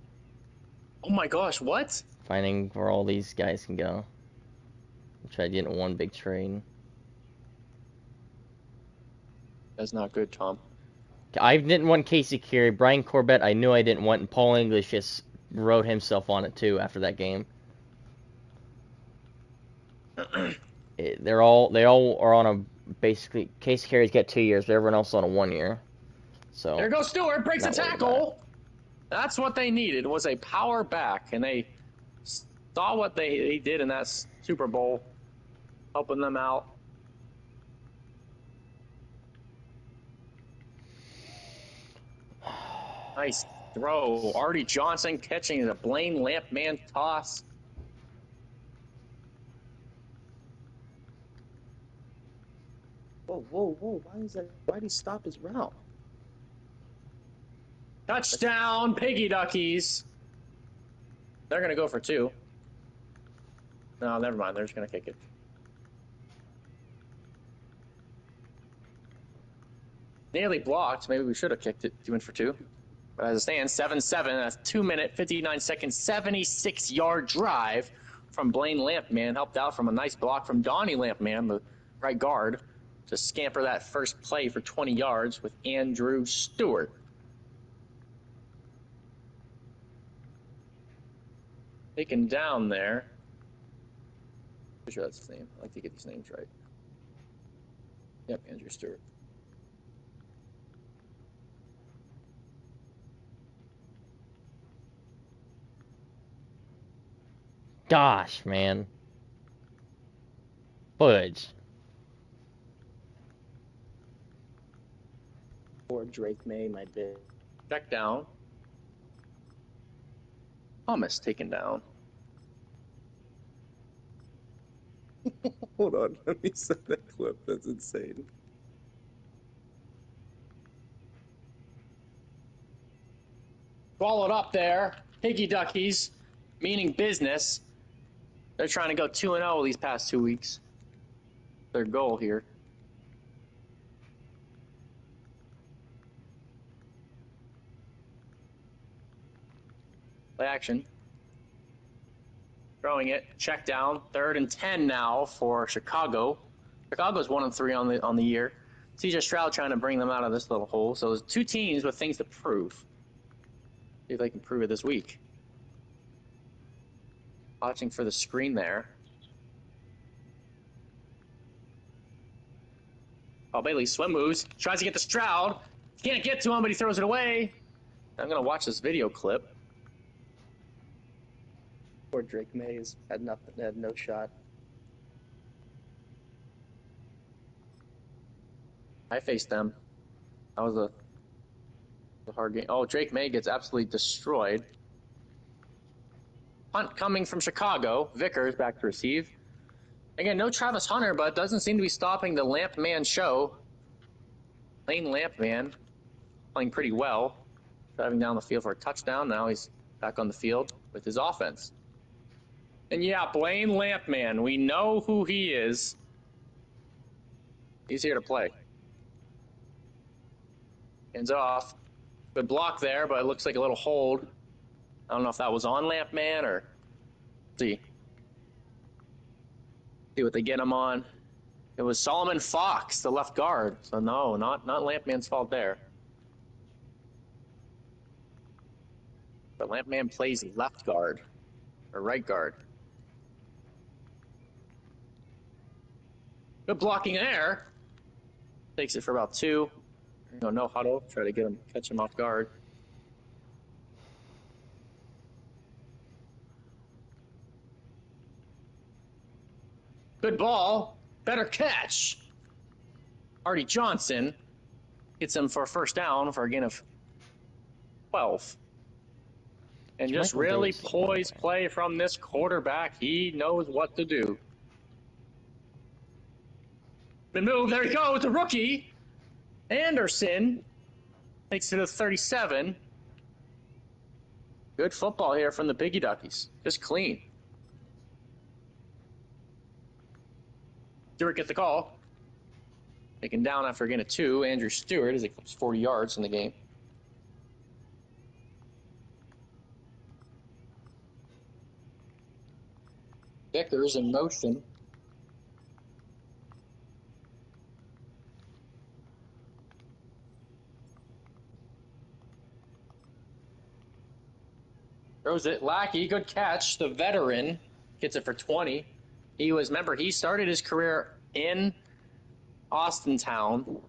Oh my gosh! What? Finding where all these guys can go. Which I did in one big trade. That's not good, Tom. I didn't want Casey Carey. Brian Corbett, I knew I didn't want, and Paul English just wrote himself on it too after that game. They all are on a basically. Casey Carey's got 2 years, but everyone else is on a 1 year. So There goes Stewart. Breaks a not worried tackle. That's what they needed, was a power back, and they saw what they did in that Super Bowl, helping them out. Nice throw. Artie Johnson catching a Blaine Lampman toss. Whoa, whoa, whoa! Why did he stop his route? Touchdown, Piggy Duckies. They're going to go for 2. No, never mind. They're just going to kick it. Nearly blocked. Maybe we should have kicked it. Went for 2. But as it stands, 7-7. That's 2-minute, 59-second, 76-yard drive from Blaine Lampman. Helped out from a nice block from Donnie Lampman, the right guard, to scamper that first play for 20 yards with Andrew Stewart. Taken down there. Pretty sure that's his name. I like to get these names right. Yep, Andrew Stewart. Gosh, man. Budge. Or Drake May, my bid. Check down. Thomas taken down. Hold on, let me send that clip. That's insane. Followed up there. Piggy Duckies, meaning business. They're trying to go 2-0 these past 2 weeks. Their goal here. Play action. Throwing it. Check down. 3rd and 10 now for Chicago. Chicago's 1-3 on the year. CJ Stroud trying to bring them out of this little hole. So there's two teams with things to prove. See if they can prove it this week. Watching for the screen there. Oh, Bailey swim moves. Tries to get to Stroud. Can't get to him, but he throws it away. I'm going to watch this video clip. Poor Drake May had no shot. I faced them. That was a hard game. Oh, Drake May gets absolutely destroyed. Punt coming from Chicago. Vickers back to receive. Again, no Travis Hunter, but doesn't seem to be stopping the Lamp Man show. Lane Lamp Man playing pretty well. Driving down the field for a touchdown. Now he's back on the field with his offense. And yeah, Blaine Lampman, we know who he is. He's here to play. Hands off. Good block there, but it looks like a little hold. I don't know if that was on Lampman or... See what they get him on. It was Solomon Fox, the left guard. So no, not Lampman's fault there. But Lampman plays left guard or right guard. Good blocking there. Takes it for about 2. No huddle. Try to catch him off guard. Good ball. Better catch. Artie Johnson gets him for a first down for a gain of 12. And just really poised play from this quarterback. He knows what to do. Good move. There he goes. The rookie. Anderson takes it to 37. Good football here from the Piggy Duckies. Just clean. Stewart gets the call. Taken down after getting a 2. Andrew Stewart as he clips 40 yards in the game. Vickers in motion. Throws it. Lackey, good catch. The veteran gets it for 20. He started his career in Austintown.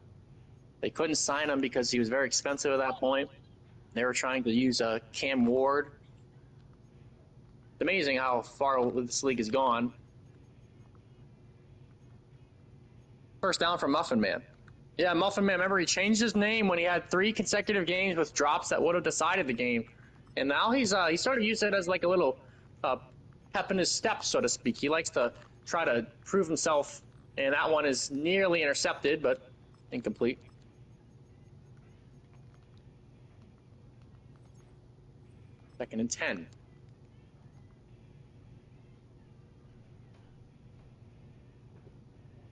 They couldn't sign him because he was very expensive at that point. They were trying to use Cam Ward. It's amazing how far this league has gone. First down from Muffin Man. Yeah, Muffin Man, remember he changed his name when he had 3 consecutive games with drops that would have decided the game. And now he started to use it as like a little pep in his step, so to speak. He likes to try to prove himself, and that one is nearly intercepted, but incomplete. Second and 10.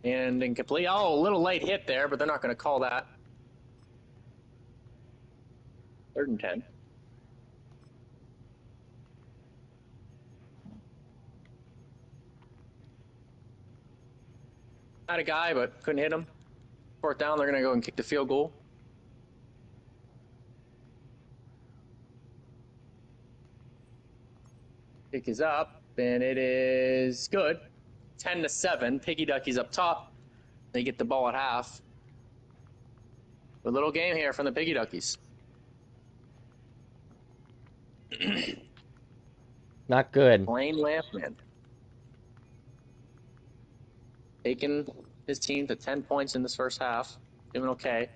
And incomplete. Oh, a little late hit there, but they're not going to call that. 3rd and 10. Had a guy, but couldn't hit him. 4th down, they're going to go and kick the field goal. Kick is up, and it is good. 10-7. Piggy Duckies up top. They get the ball at half. A little game here from the Piggy Duckies. Not good. Blaine Lampman. Taking his team to 10 points in this first half. Doing okay.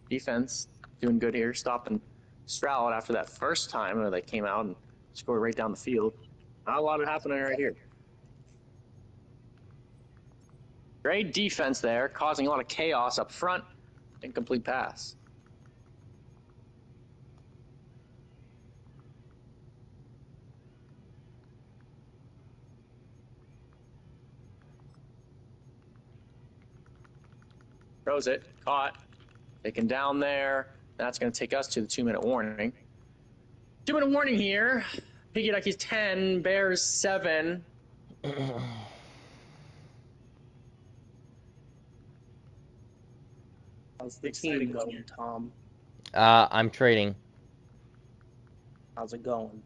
Defense doing good here. Stopping Stroud after that first time where they came out and scored right down the field. Not a lot of happening right here. Great defense there, causing a lot of chaos up front. Incomplete pass. Throws it, caught, taken down there. That's going to take us to the 2-minute warning. 2-minute warning here. Piggy Duckies 10, Bears 7. How's the team going, Tom? I'm trading. How's it going?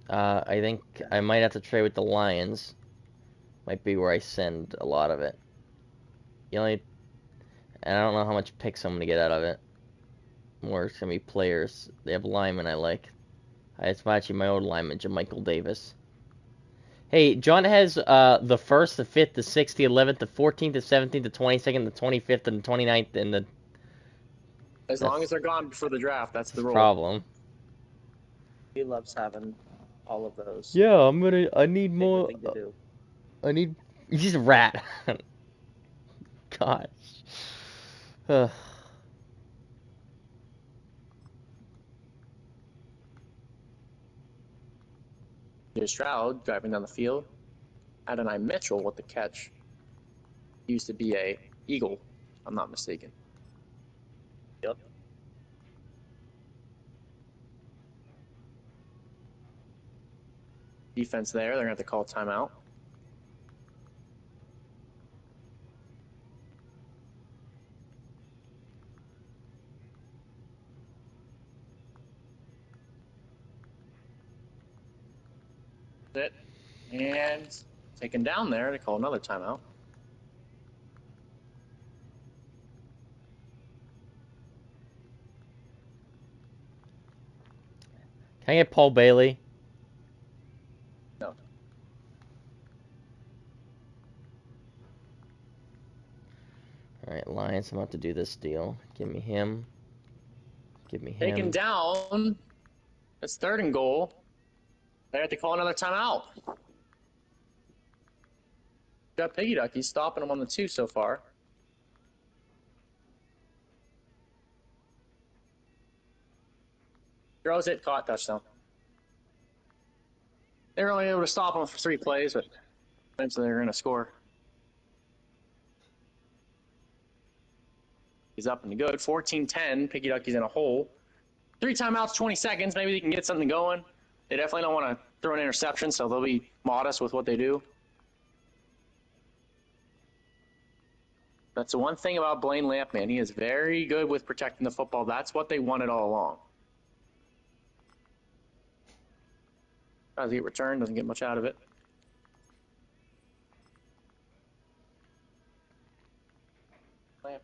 I think I might have to trade with the Lions. Might be where I send a lot of it. And I don't know how much picks I'm gonna get out of it. More it's gonna be players. They have linemen I like. It's actually my old lineman, Michael Davis. Hey, John has the 1st, the 5th, the 6th, the 11th, the 14th, the 17th, the 22nd, the 25th, and the 29th, and the... As long as they're gone before the draft, that's the rule. Problem. He loves having all of those. Yeah, I need more... Favorite thing to do. He's a rat. Gosh. Here's Stroud driving down the field. Adonai Mitchell with the catch. He used to be a Eagle, if I'm not mistaken. Yep. Defense there, they're going to have to call timeout. It. And taken down there, they call another timeout. Can I get Paul Bailey? No. Alright, Lions, I'm about to do this deal. Give me him. Give me him. Taken down. That's 3rd and goal. They have to call another timeout. Got Piggy Ducky stopping him on the 2 so far. Throws it, caught, touchdown. They were only able to stop him for 3 plays, but eventually they're going to score. He's up and good. 14-10. Piggy Ducky's in a hole. 3 timeouts, 20 seconds. Maybe they can get something going. They definitely don't want to throw an interception, so they'll be modest with what they do. That's the one thing about Blaine Lampman. He is very good with protecting the football. That's what they wanted all along. Tries to get returned, doesn't get much out of it. Lampman.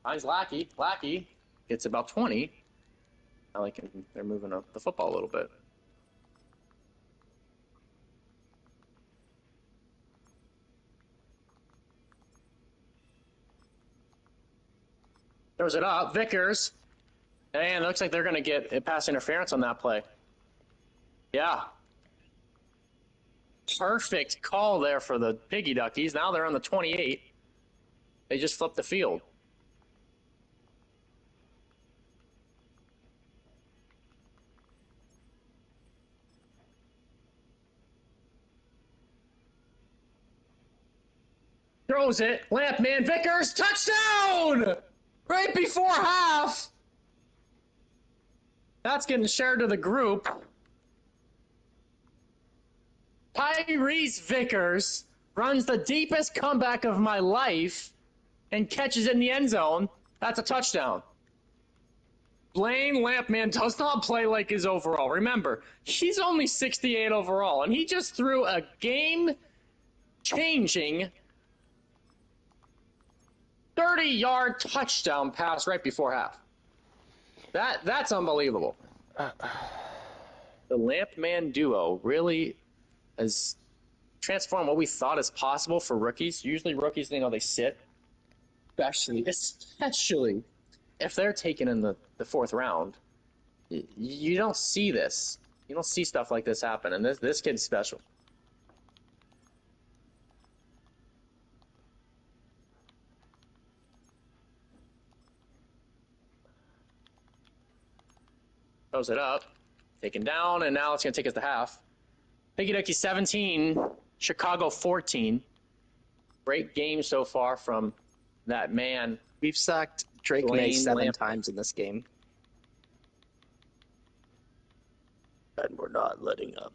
Finds Lackey. Lackey gets about 20. I like him. They're moving up the football a little bit. Throws it up. Vickers. And it looks like they're going to get a pass interference on that play. Yeah. Perfect call there for the Piggy Duckies. Now they're on the 28. They just flipped the field. Throws it. Lampman. Vickers. Touchdown! Right before half. That's getting shared to the group. Tyrese Vickers runs the deepest comeback of my life and catches it in the end zone. That's a touchdown. Blaine Lampman does not play like his overall. Remember, he's only 68 overall, and he just threw a game-changing 30-yard touchdown pass right before half. That's unbelievable. The Lampman duo really has transformed what we thought is possible for rookies. Usually rookies, they sit, especially if they're taken in the 4th round. You don't see this. You don't see stuff like this happen, and this kid's special. Throws it up, taken down, and now it's going to take us to half. Piggy Ducky 17, Chicago 14. Great game so far from that man. We've sacked Drake Blaine May 7 Lamp. times in this game. And we're not letting up.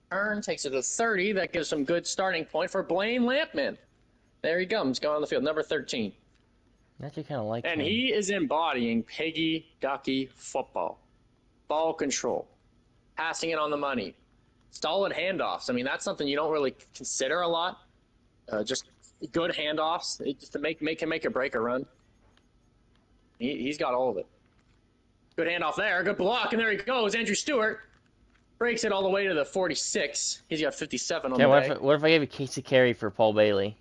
Turn takes it to 30. That gives some good starting point for Blaine Lampman. There he comes, going on the field, number 13. I actually kind of like And him. he is embodying piggy ducky football. Ball control. Passing it on the money. Solid handoffs. I mean, that's something you don't really consider a lot. Just good handoffs. Just to make a break a run. He's got all of it. Good handoff there. Good block. And there he goes. Andrew Stewart breaks it all the way to the 46. He's got 57 on Okay, the day. what if I gave a Casey Carey for Paul Bailey?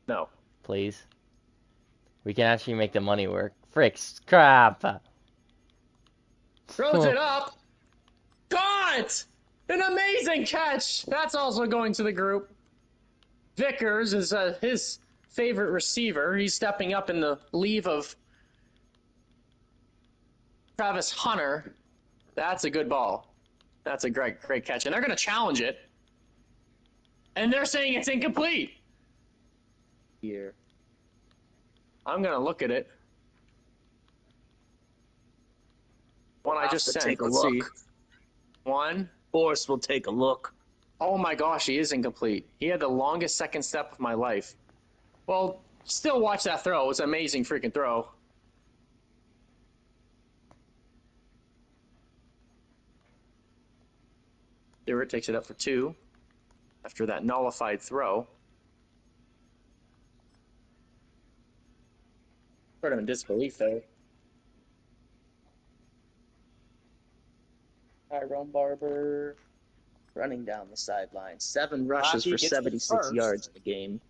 No. Please. We can actually make the money work. Fricks. Crap. Throws it up. Got! An amazing catch. That's also going to the group. Vickers is his favorite receiver. He's stepping up in the leave of Travis Hunter. That's a good ball. That's a great catch. And they're going to challenge it. And they're saying it's incomplete. Here. I'm going to look at it. One I just sent. Take a Let's see. look. One. Force will take a look. Oh my gosh, he is incomplete. He had the longest second step of my life. Well, still watch that throw. It's an amazing freaking throw. Stewart takes it up for 2 after that nullified throw. Sort of in disbelief there. Tyrone Barber running down the sideline. 7 rushes Rocky for gets the 76 first. yards in the game.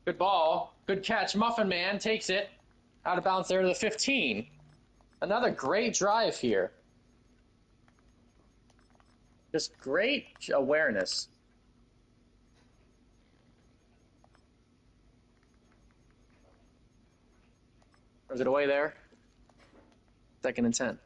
Good ball. Good catch. Muffin Man takes it. Out of bounds there to the 15. Another great drive here. Just great awareness. Throws it away there. 2nd and 10.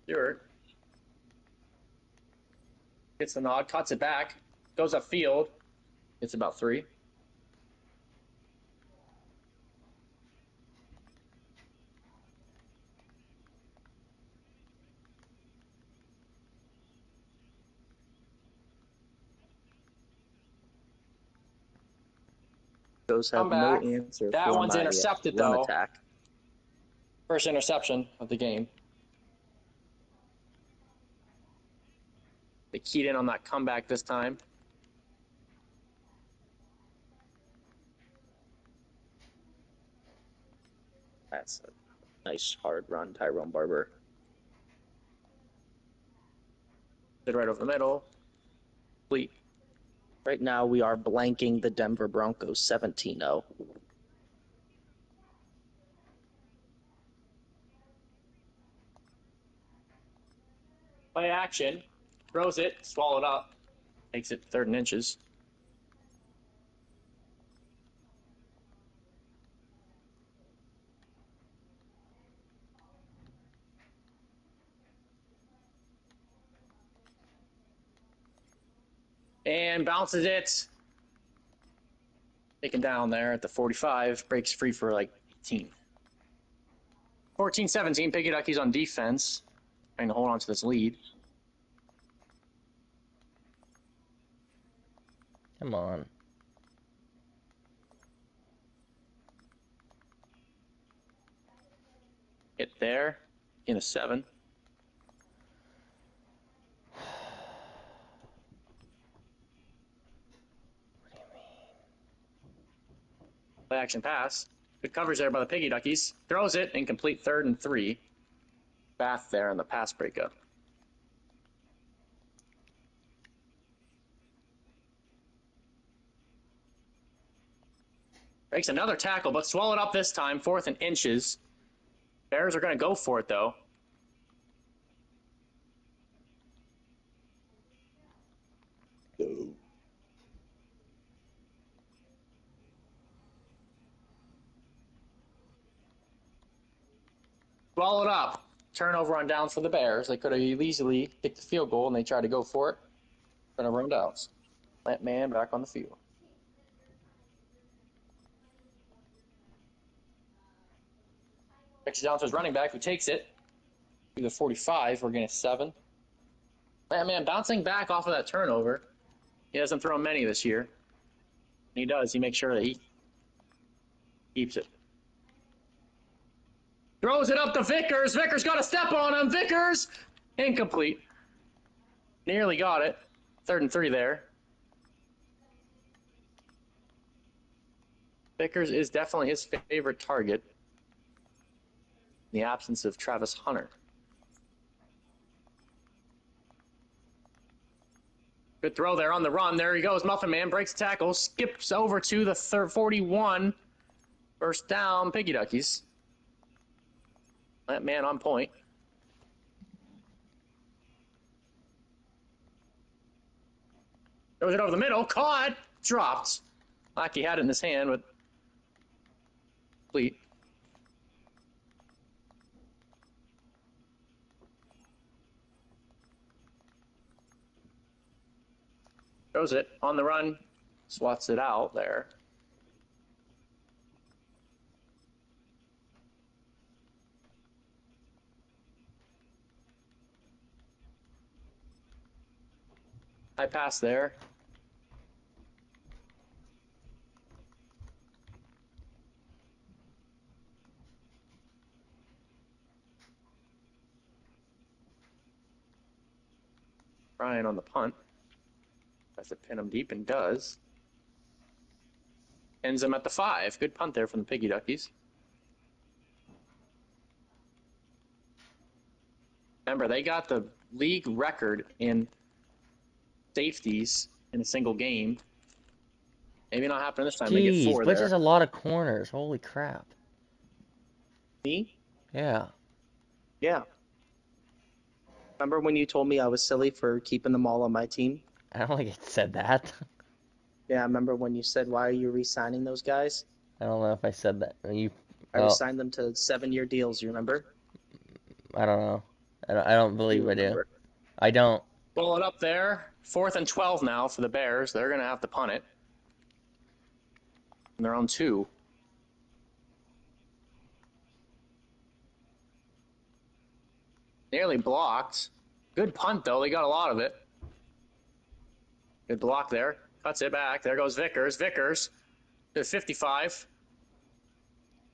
Stewart gets the nod, cuts it back, goes upfield. It's about 3. Those have no Comeback. answer That for one's my intercepted, run though. attack. First interception of the game. They keyed in on that comeback this time. That's a nice hard run, Tyrone Barber. Did right over the middle. Complete. Right now, we are blanking the Denver Broncos 17-0. Play action. Throws it. Swallowed up. Takes it 3rd and inches. And bounces it. Taken down there at the 45. Breaks free for like 18. 14-17. Piggy Duckies on defense. Trying to hold on to this lead. Come on. Get there. In a 7. Play action pass. Good coverage there by the Piggy Duckies. Throws it. Incomplete. 3rd and 3. Bath there on the pass breakup. Makes another tackle, but swallowed up this time. 4th and inches. Bears are going to go for it, though. Swallowed up. Turnover on downs for the Bears. They could have easily kicked the field goal, and they tried to go for it. Turnover on downs. That man back on the field. Next down to his running back, who takes it to the 45. We're getting a 7. That man bouncing back off of that turnover. He hasn't thrown many this year. He does. He makes sure that he keeps it. Throws it up to Vickers. Vickers got a step on him. Vickers, incomplete. Nearly got it. 3rd and 3 there. Vickers is definitely his favorite target in the absence of Travis Hunter. Good throw there on the run. There he goes. Muffin Man breaks the tackle, skips over to the 41. First down, Piggy Duckies. That man on point. Throws it over the middle. Caught. Dropped. Like he had it in his hand, but complete. Throws it on the run. Swats it out there. High pass there. Ryan on the punt. Has to pin him deep and does. Ends him at the 5. Good punt there from the Piggy Duckies. Remember, they got the league record in safeties in a single game. Maybe not happen this time. They get 4 Budge there. has a lot of corners. Holy crap. Me? Yeah. Yeah. Remember when you told me I was silly for keeping them all on my team? I don't think it said that. Yeah, I remember when you said, why are you re-signing those guys? I don't know if I said that. I re-signed them to 7-year deals, you remember? I don't know. I don't believe I do. Remember. I don't. Roll it up there. 4th and 12 now for the Bears. They're going to have to punt it. And they're on 2. Nearly blocked. Good punt, though. They got a lot of it. Good block there. Cuts it back. There goes Vickers. Vickers to the 55.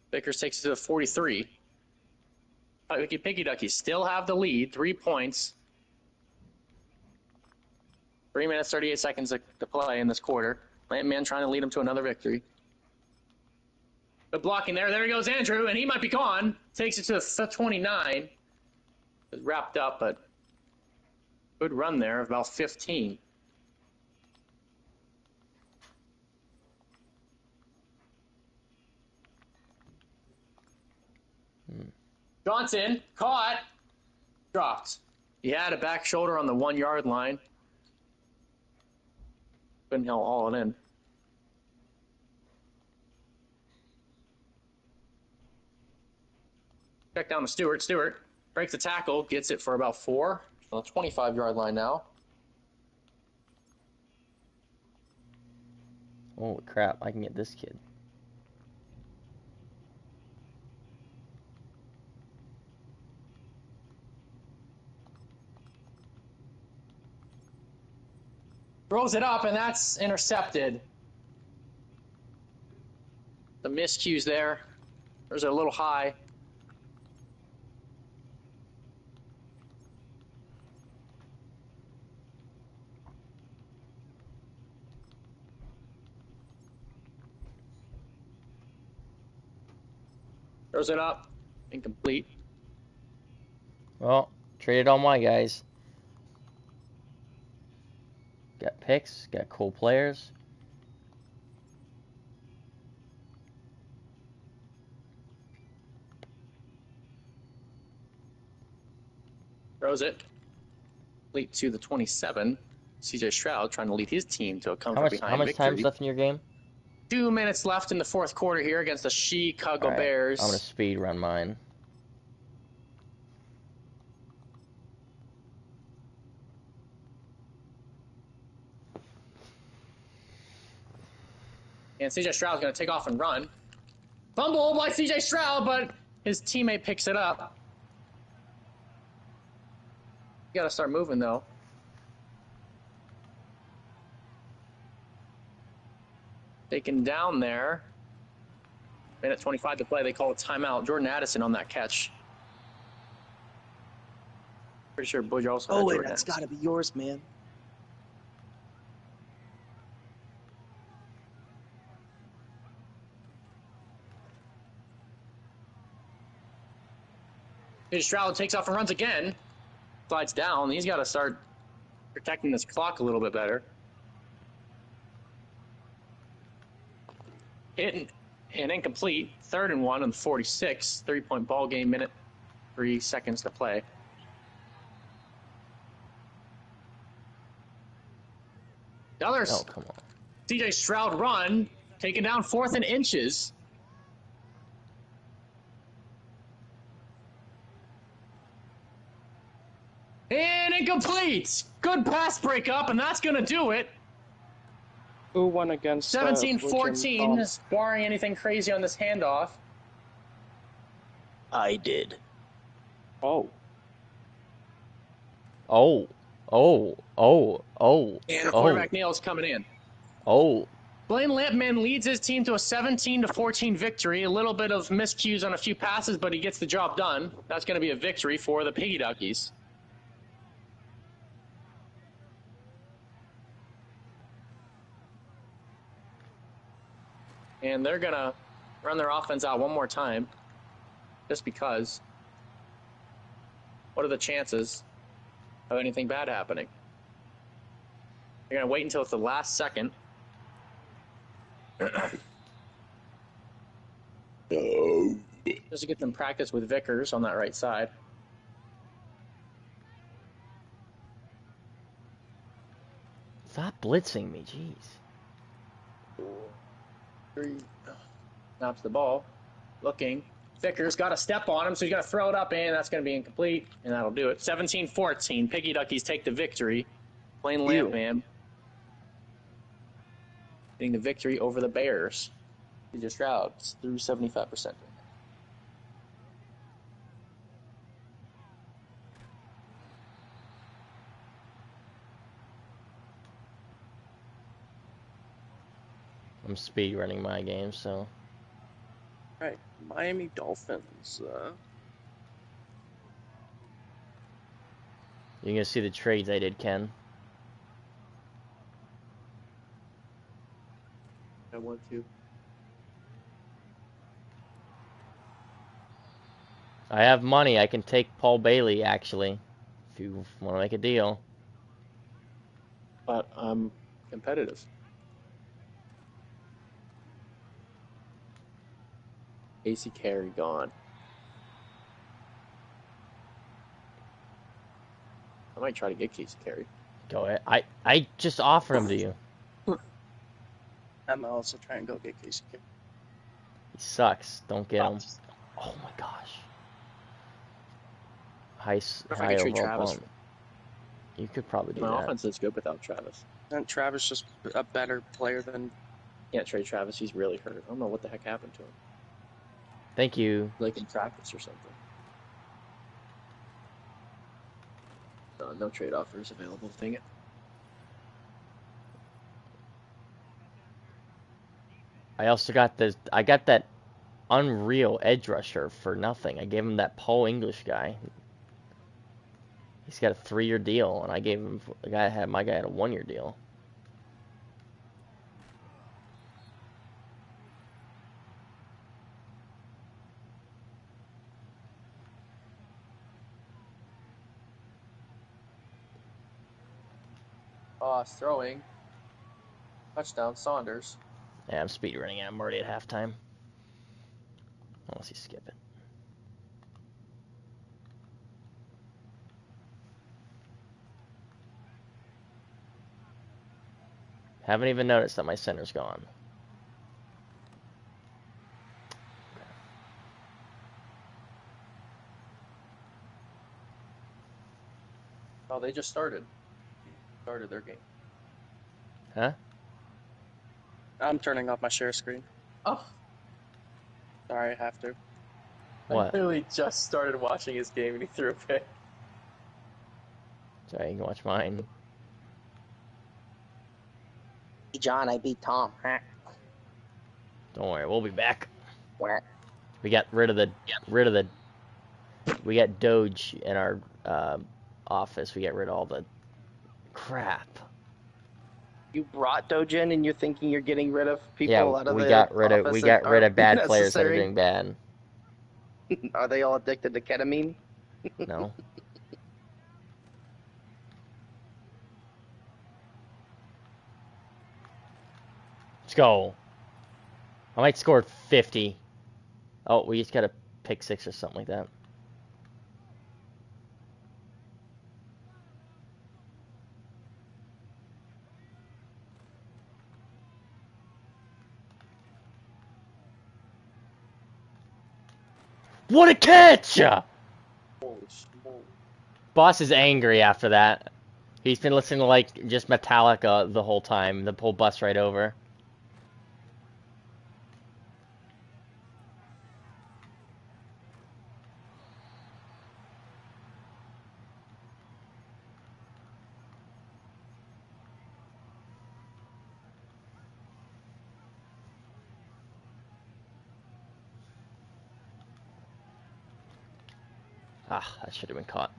Vickers takes it to the 43. Piggy Duckies still have the lead. 3 points. 3 minutes, 38 seconds to play in this quarter. Man trying to lead them to another victory. Good blocking there. There he goes, Andrew, and he might be gone. Takes it to the 29. It's wrapped up, but good run there of about 15. Johnson, caught, dropped. He had a back shoulder on the 1-yard line. Couldn't haul it in. Check down to Stewart. Stewart breaks the tackle, gets it for about 4 on the 25-yard line now. Holy crap, I can get this kid. Throws it up, and that's intercepted. The miscues there. There's a little high. Throws it up. Incomplete. Well, traded all my guys. Got picks, got cool players. Throws it. Lead to the 27. CJ Stroud trying to lead his team to a come How from much behind victory. time's left in your game? 2 minutes left in the fourth quarter here against the Chicago All right, Bears. I'm gonna speed run mine. And CJ Stroud's going to take off and run. Fumble by CJ Stroud, but his teammate picks it up. You got to start moving, though. Taken down there. Minute 25 to play. They call a timeout. Jordan Addison on that catch. Pretty sure Budge also had Oh, wait, Jordan that's Addison. got to be yours, man. Stroud takes off and runs again. Slides down. He's got to start protecting this clock a little bit better. Hit and incomplete. 3rd and 1 on the 46. 3-point ball game, minute 3 seconds to play. Another Oh, come on. CJ Stroud run, taken down 4th and inches. And incomplete. Good pass breakup, and that's going to do it. Who won against 17-14, barring anything crazy on this handoff. I did. Oh. Oh. And the quarterback nail's coming in. Oh. Blaine Lampman leads his team to a 17-14 victory. A little bit of miscues on a few passes, but he gets the job done. That's going to be a victory for the Piggy Duckies. And they're going to run their offense out one more time, just because. What are the chances of anything bad happening? They're going to wait until it's the last second. Just to get them practice with Vickers on that right side. Stop blitzing me, jeez. 3. Snaps the ball. Looking. Vickers got a step on him, so he's going to throw it up, and that's going to be incomplete, and that'll do it. 17-14. Piggy Duckies take the victory. Blaine Lampman getting the victory over the Bears. He just routes through 75%. I'm speed running my game, so. Right. Miami Dolphins. You're gonna see the trades I did, Ken. I want to. I have money. I can take Paul Bailey, actually, if you want to make a deal. But I'm competitive. Casey Carey gone. I might try to get Casey Carey. Go ahead. I just offered him to you. I'm also trying to go get Casey. He sucks. Don't get him. Oh my gosh. High If I could trade overall Travis. bump. You could probably do My that. offense is good without Travis. Isn't Travis just a better player than... Can't trade Travis. He's really hurt. I don't know what the heck happened to him. Thank you. Like in practice or something. No trade offers available. Dang it. I also got this. I got that unreal edge rusher for nothing. I gave him that Paul English guy. He's got a 3-year deal, and I gave him. My guy had a 1-year deal. Throwing. Touchdown, Saunders. Yeah, I'm speed running. I'm already at halftime. Unless you skip it. Haven't even noticed that my center's gone. Oh, they just started. Started their game. Huh? I'm turning off my share screen. Oh, Sorry, I have to. What? I literally just started watching his game and he threw a pick. Sorry, you can watch mine. Hey, John, I beat Tom. Don't worry, we'll be back. Where? We got rid of the we got Doge in our office. We got rid of all the crap. You brought Dojin and you're thinking you're getting rid of people Yeah, out of we the got rid of office that bad aren't players that are necessary? doing bad. Are they all addicted to ketamine? No. Let's go. I might score 50. Oh, we just got a pick 6 or something like that. What a catch! Holy smoke. Boss is angry after that. He's been listening to like just Metallica the whole time, the whole bus ride over. Ah, that should have been caught.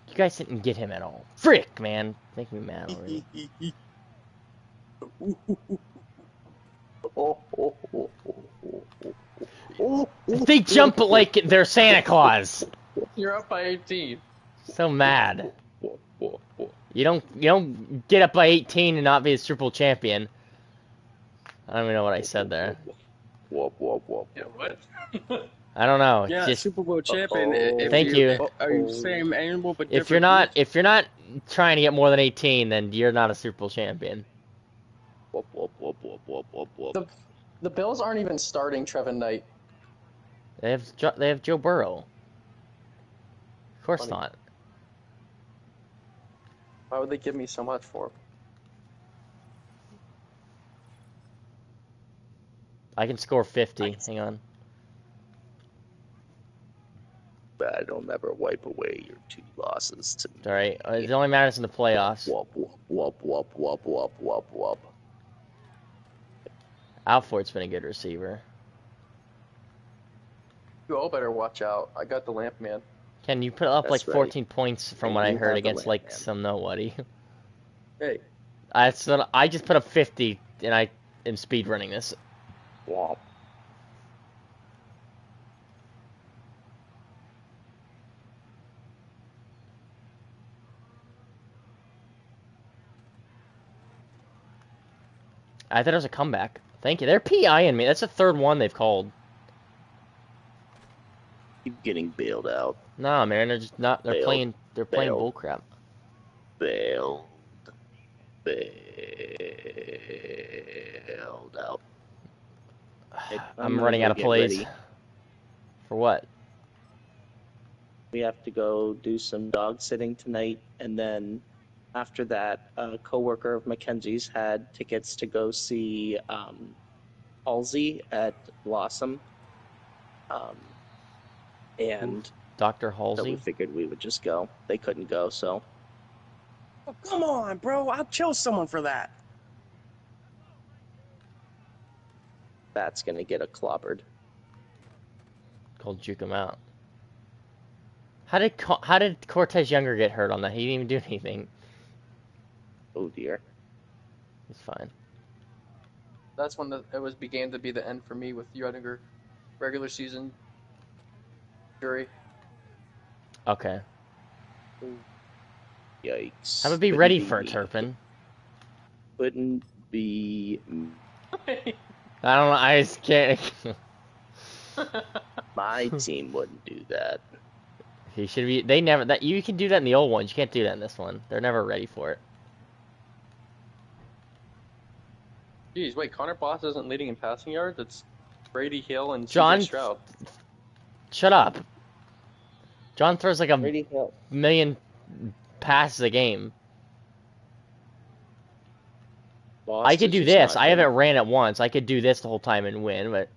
You guys didn't get him at all. Frick, man. Make me mad already. They jump like they're Santa Claus. You're up by 18. So mad. You don't get up by 18 and not be a Super Bowl champion. I don't even know what I said there. Yeah, what? I don't know. Yeah, Just Super Bowl champion. Thank you. Are you same animal but if you're not trying to get more than 18, then you're not a Super Bowl champion. The Bills aren't even starting Trevin Knight. They have Joe Burrow. Of course Funny. not. Why would they give me so much for him? I can score 50. Hang on. I'll never wipe away your 2 losses to All right. It only matters in the playoffs. whoop. Alford's been a good receiver. You all better watch out. I got the lamp man. Ken, you put up That's like 14 points from And what I you heard have the against lamp, like man. some nobody. Hey, I just put up 50 and I am speed running this. Womp. I thought it was a comeback. Thank you. They're PIing me. That's the third one they've called. Keep getting bailed out. Nah, man, they're just not. They're Bailed. playing. They're playing Bailed. bullcrap. Bailed out. I'm gonna running go out of get plays. ready. For what? We have to go do some dog sitting tonight, and then after that, a coworker of Mackenzie's had tickets to go see Halsey at Blossom, and Dr. so we Halsey? figured we would just go. They couldn't go, so oh, come on, bro. I'll kill someone for that. that's gonna get a clobbered. Called juke him out. How did Cortez Younger get hurt on that? He didn't even do anything. Oh dear. He's fine. That's when it began to be the end for me with Uedinger. Regular season. Jury. Okay. Yikes. How about be Couldn't ready be for it, me. Turpin? Couldn't be. I don't know. I just can't. My team wouldn't do that. He should be. They never. That you can do that in the old ones. You can't do that in this one. They're never ready for it. Jeez, wait, Connor Boss isn't leading in passing yards? It's Brady Hill and John, CJ Stroud. Shut up. John throws like a Brady Hill. million passes a game. Boss I could is do just this. not I haven't him. ran it once. I could do this the whole time and win, but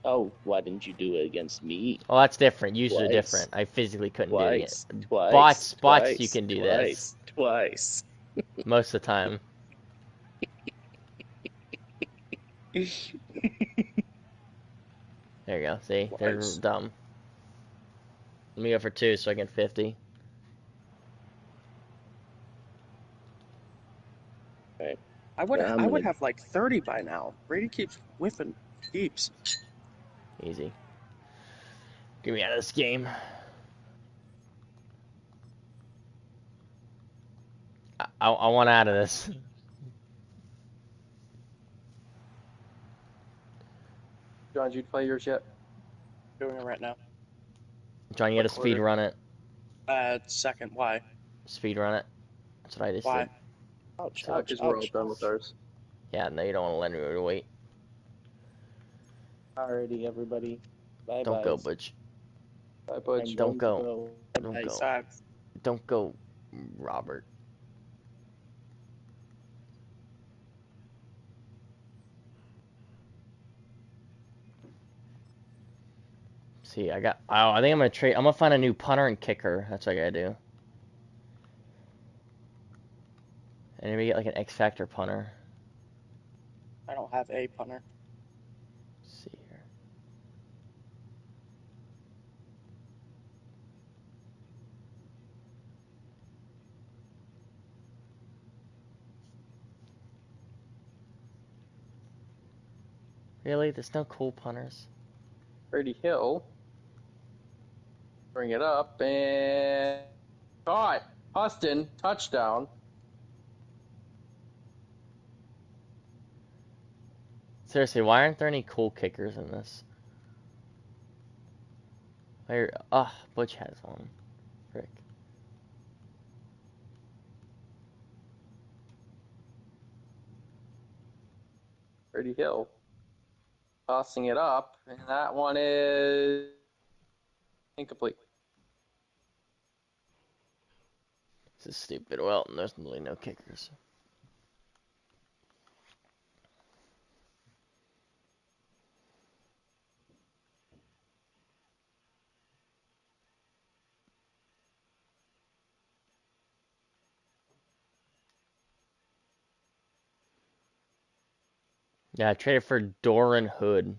Oh, why didn't you do it against me? well, that's different. Usually Twice. different. I physically couldn't do it. Twice. Bots, you can do this Twice. most of the time. There you go. See, they're Twice. dumb. Let me go for 2 so I get 50. Okay. I would Yeah, I'm I would gonna- have like 30 by now. Brady keeps whiffing keeps. Easy. Get me out of this game. I want out of this. John, did you play yours yet? Doing it right now. John, you gotta What speed quarter? run it. Second. Why? Speed run it. That's what I just Why? did. Ouch, Oh, ouch, because we're all ouch. done with ours. Yeah, no, you don't want to let me wait. Alrighty, everybody. Bye Don't bye. go, Butch. Bye, Butch. Don't go. Don't Hey, go. sucks. Don't go, Robert. See, I think I'm gonna trade. I'm gonna find a new punter and kicker. That's what I gotta do. And maybe get like an X Factor punter. I don't have a punter. Let's see here. Really? There's no cool punters? Brady Hill. Bring it up and caught. Huston, touchdown. Seriously, why aren't there any cool kickers in this? Where? Butch has one. Frick. Brady Hill. Tossing it up, and that one is incomplete. This is stupid. Well, there's really no kickers. Yeah, I traded for Dorian Hood.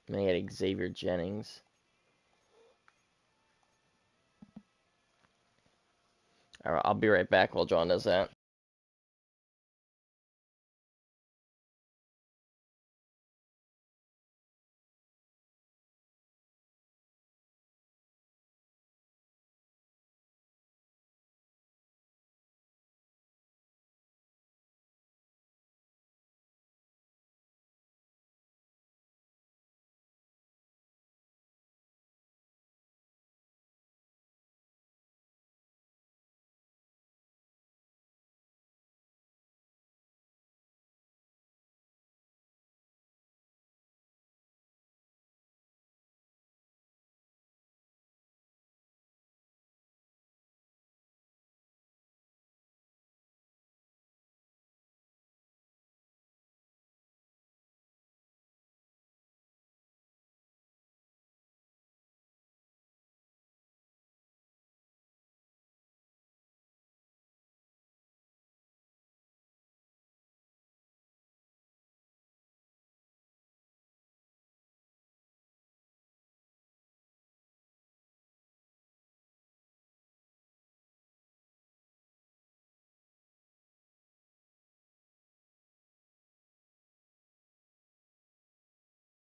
And I had Xavier Jennings. Alright, I'll be right back while John does that.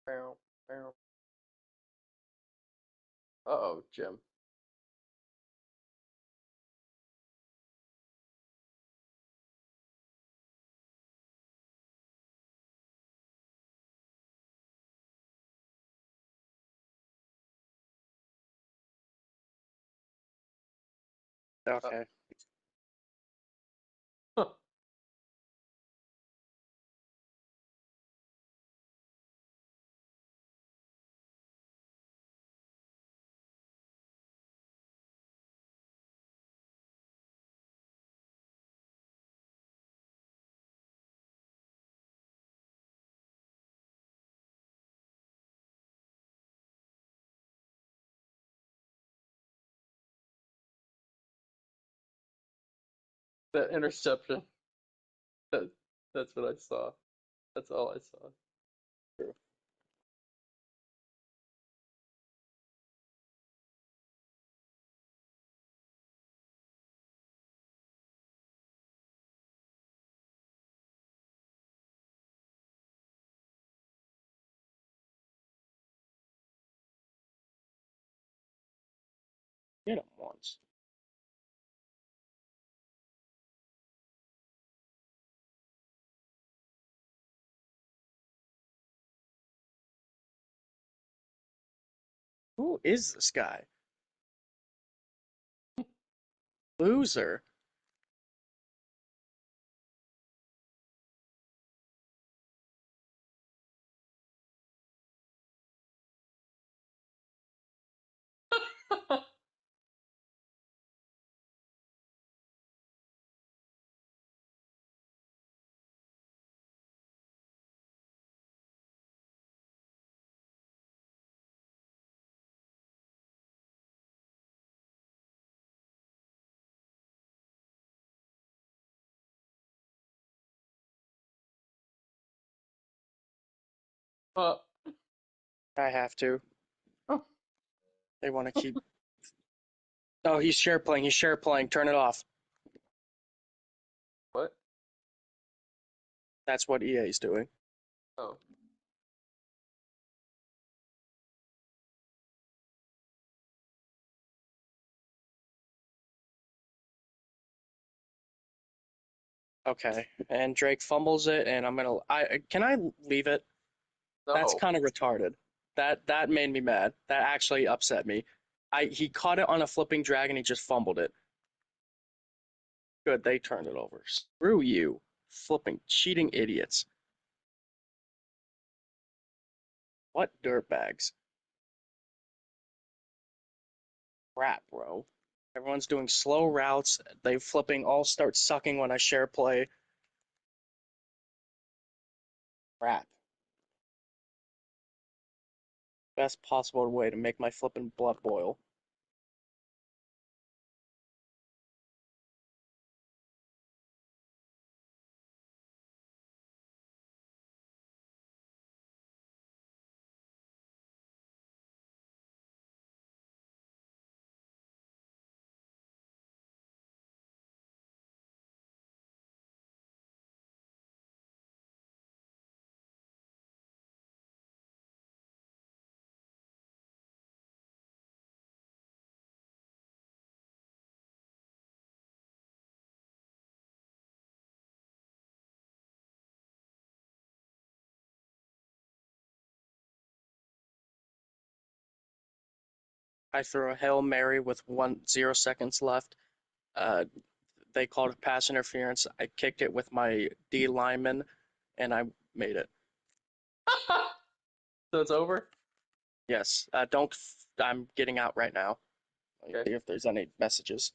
Bow, bow. Uh-oh, Jim. Okay. Huh. That interception. That, that's what I saw. That's all I saw. Hit him once. Who is this guy? Loser. Uh, I have to. oh, They want to keep. Oh, he's share playing. He's share playing. Turn it off. what? That's what EA is doing. Oh. Okay. And Drake fumbles it, and I'm gonna. Can I leave it? That's No. kind of retarded. That made me mad. That actually upset me. He caught it on a flipping drag and he just fumbled it. Good, they turned it over. Screw you, flipping cheating idiots. What dirtbags? Crap, bro. Everyone's doing slow routes. They flipping all start sucking when I share play. Crap. Best possible way to make my flipping blood boil. I threw a Hail Mary with 0 seconds left. They called it pass interference. I kicked it with my D lineman, and I made it. So it's over? Yes. Don't. I'm getting out right now. Okay. See if there's any messages.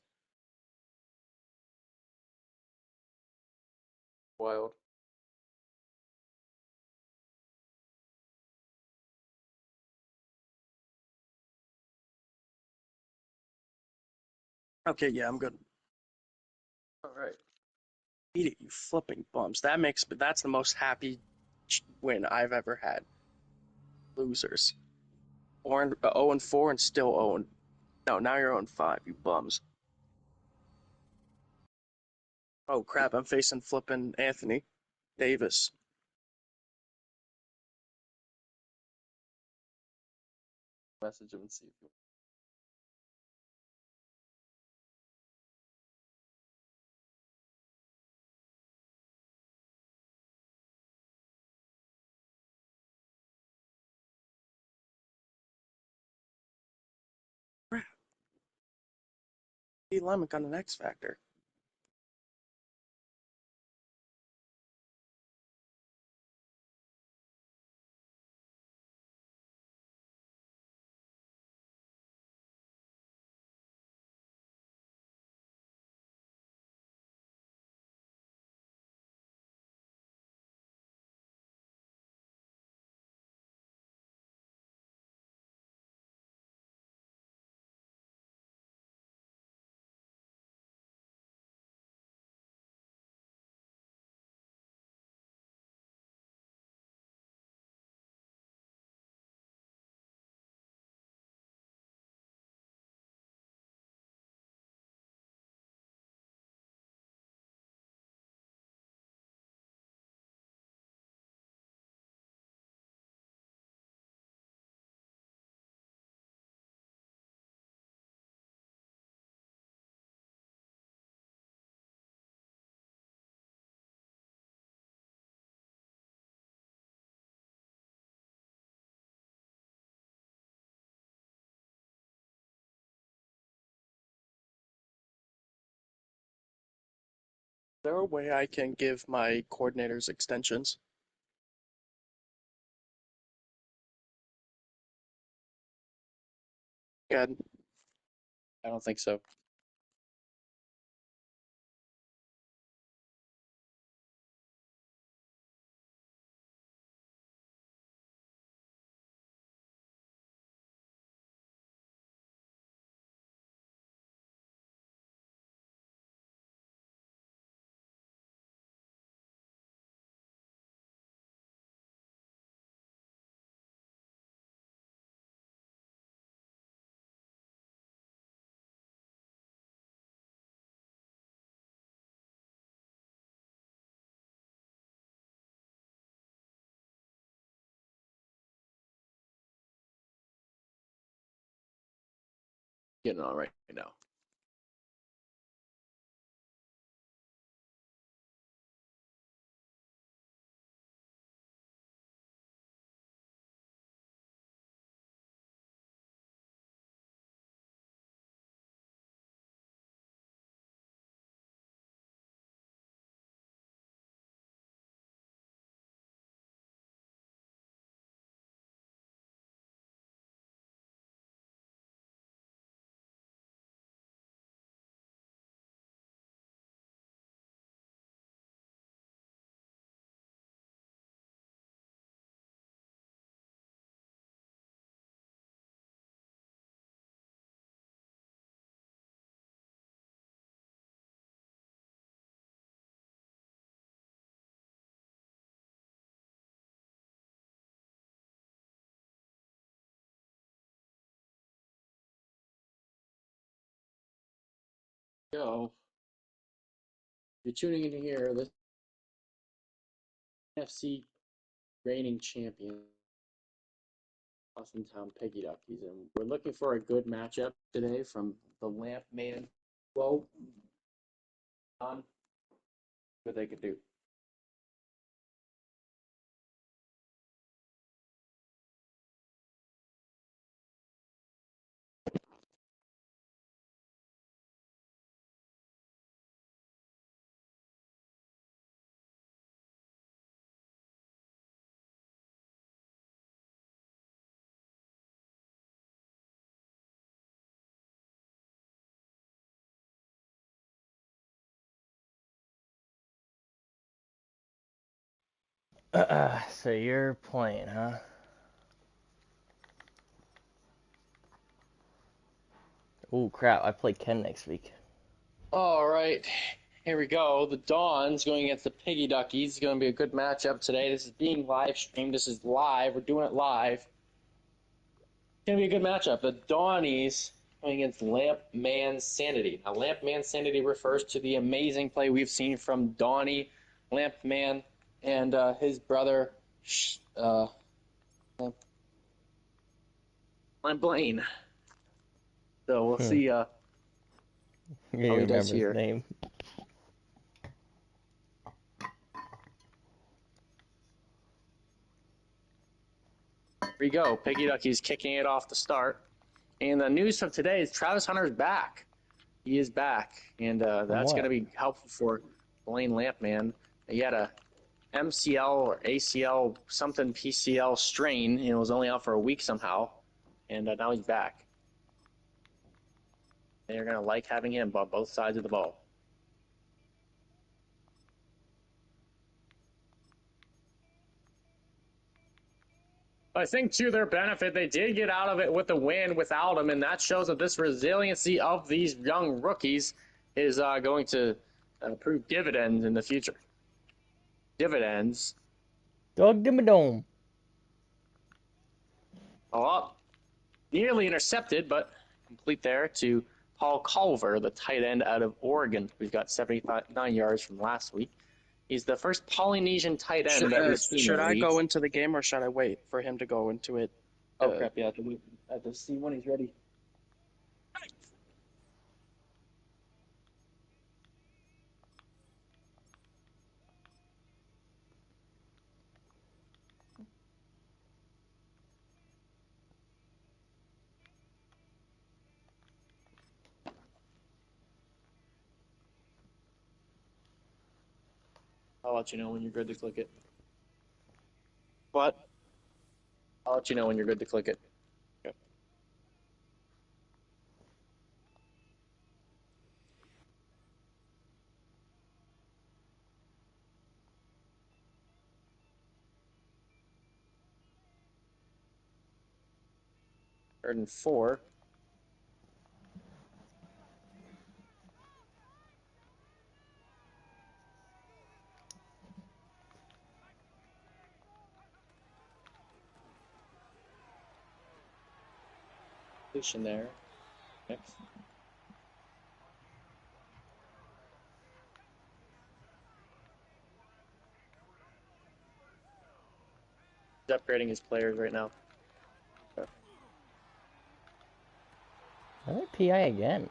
Wild. Okay, yeah, I'm good. All right. Eat it, you flipping bums. That's the most happy win I've ever had. Losers. 0-4 and still 0. No, now you're 0-5, you bums. Oh crap, I'm facing flipping Anthony Davis. Message him and see if you Lemick on the X Factor. Is there a way I can give my coordinators extensions? Good. I don't think so. Getting on right now. Go. If you're tuning in here, this NFC reigning champion, Austin Town Peggy Duckies, and we're looking for a good matchup today from the Lamp Man. Whoa, on what they could do. So you're playing, huh? Oh crap! I play Ken next week. All right, here we go. The Dons going against the Piggy Duckies. It's going to be a good matchup today. This is being live streamed. This is live. We're doing it live. It's going to be a good matchup. The Donnies going against Lamp Man Sanity. Now, Lamp Man Sanity refers to the amazing play we've seen from Donnie, Lamp Man, and his brother, Lamp Blaine. So we'll see You how he does remember his here. name? Here we go. Piggy Duckies kicking it off to start. And the news of today is Travis Hunter's back. He is back, and that's going to be helpful for Blaine Lampman. He had a MCL or ACL, something PCL strain, and was only out for a week somehow, and now he's back. They're going to like having him on both sides of the ball. I think to their benefit, they did get out of it with the win without him, and that shows that this resiliency of these young rookies is going to prove dividends in the future. Dividends. Dog Dimmadome. Oh, nearly intercepted, but complete there to Paul Culver, the tight end out of Oregon, who's got 79 yards from last week. He's the first Polynesian tight end that we've seen. Should I go into the game or should I wait for him to go into it? Oh, crap, yeah, I have to see when he's ready. I'll let you know when you're good to click it. What? I'll let you know when you're good to click it. Okay. Third and 4. Completion there. Next. He's upgrading his players right now. Another PI again.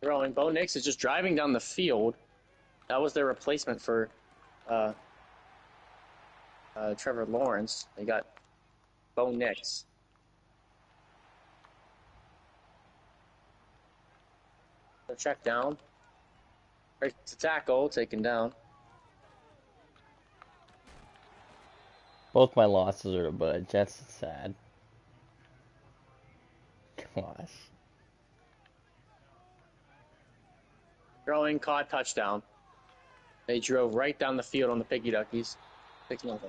Throwing. Bo Nix is just driving down the field. That was their replacement for Trevor Lawrence. They got Bo Nix. Check down. Right to tackle, taken down. Both my losses are to Budge. That's sad. Gosh. Throwing, caught, touchdown. They drove right down the field on the Piggy Duckies. 6-0.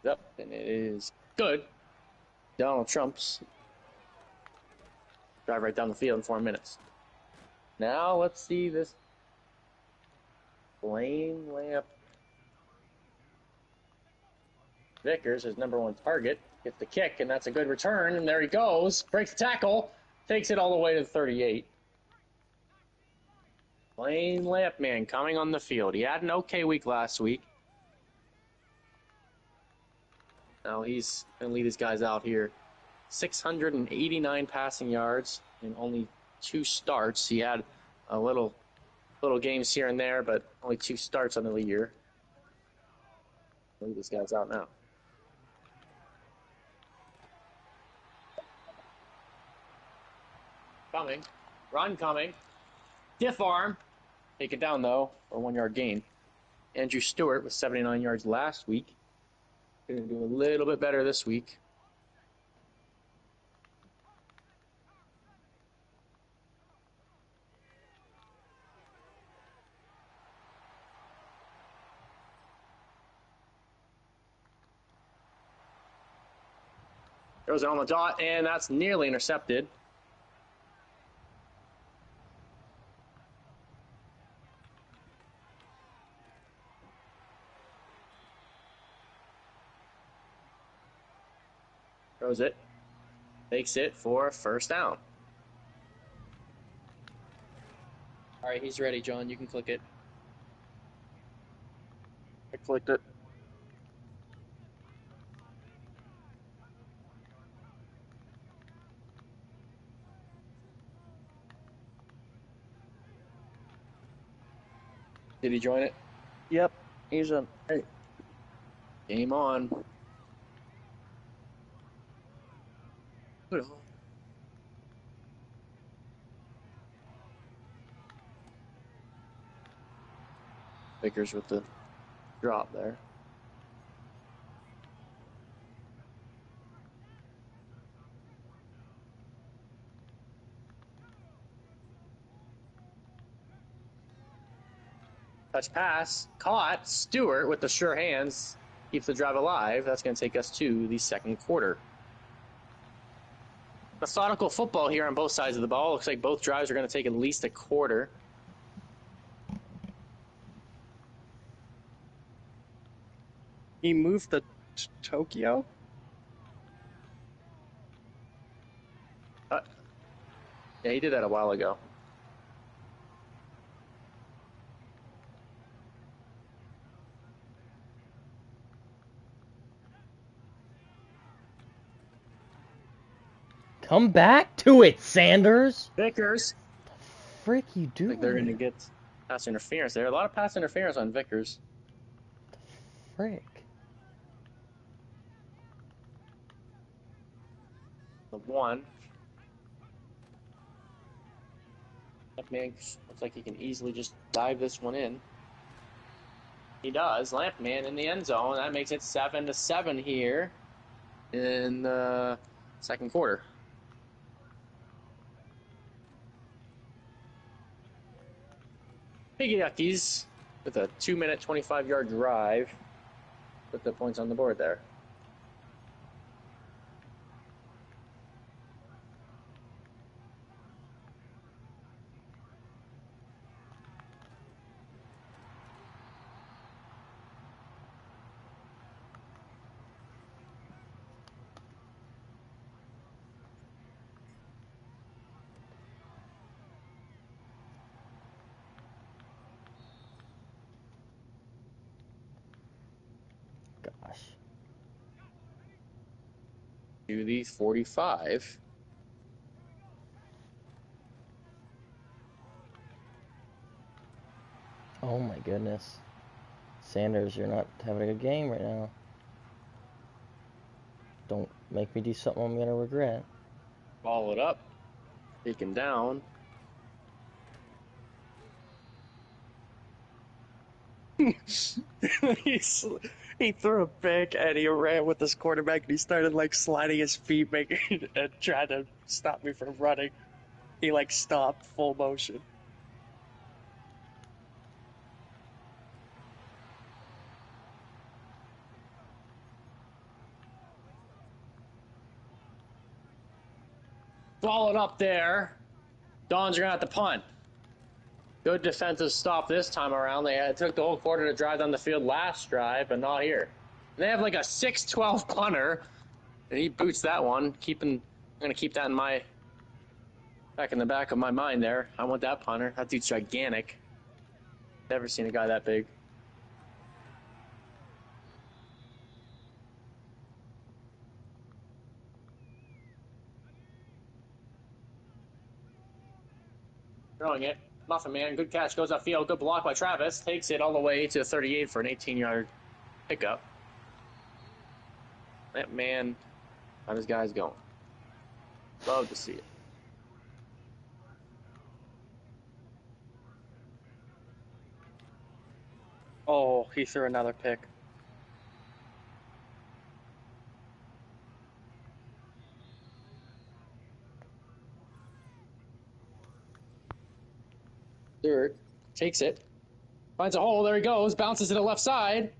Yep, and it is good. Donald Trump's drive right down the field in 4 minutes. Now let's see this Blaine Lamp. Vickers, his #1 target, gets the kick, and that's a good return, and there he goes. Breaks the tackle, takes it all the way to the 38. Blaine Lampman coming on the field. He had an okay week last week. Now he's going to lead his guys out here. 689 passing yards in only 2 starts. He had a little games here and there, but only 2 starts on the year. Lead these guys out now. Coming. Run coming. Stiff arm. Take it down, though, for a 1-yard gain. Andrew Stewart with 79 yards last week. Going to do a little bit better this week. Throws it on the dot, and that's nearly intercepted. Throws it. Takes it for a first down. All right, he's ready, John. You can click it. I clicked it. Did he join it? Yep, he's in. Game on. Vickers with the drop there. Touch pass, caught. Stewart with the sure hands keeps the drive alive. That's going to take us to the second quarter. Methodical football here on both sides of the ball. Looks like both drives are going to take at least a quarter. He moved the Tokyo? Yeah, he did that a while ago. Come back to it, Sanders. Vickers. Frick, you do. Like they're going to get pass interference there. A lot of pass interference on Vickers. Frick. The one. That man looks like he can easily just dive this one in. He does. Lampman in the end zone. That makes it 7-7 here in the second quarter. Piggy Duckies with a 2-minute, 25-yard drive. Put the points on the board there. Gosh. To the 45. Oh my goodness. Sanders, you're not having a good game right now. Don't make me do something I'm going to regret. Ball it up. Taken down. He threw a pick and he ran with his quarterback and he started like sliding his feet, making and trying to stop me from running. He like stopped full motion. Ball it up there. Dons are going to have to punt. Good defensive stop this time around. They took the whole quarter to drive down the field last drive, but not here. They have like a 6'12" punter, and he boots that one. I'm going to keep that back in the back of my mind there. I want that punter. That dude's gigantic. Never seen a guy that big. Throwing it. Muffin Man, good catch, goes upfield, good block by Travis, takes it all the way to 38 for an 18-yard pickup. That man, how his guys going? Love to see it. Oh, he threw another pick. Third, takes it, finds a hole, there he goes, bounces to the left side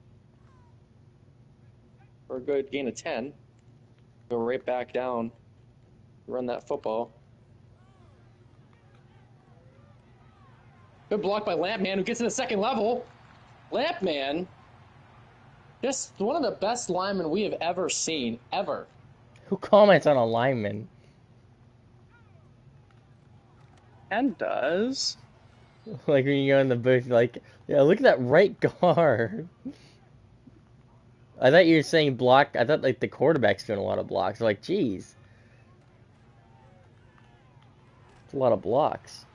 for a good gain of 10. Go right back down, run that football. Good block by Lampman, who gets to the second level. Lampman, just one of the best linemen we have ever seen, ever. Who comments on a lineman? And does. Like when you go in the booth, like, yeah, look at that right guard. I thought you were saying block. I thought like the quarterback's doing a lot of blocks. Like, geez, it's a lot of blocks.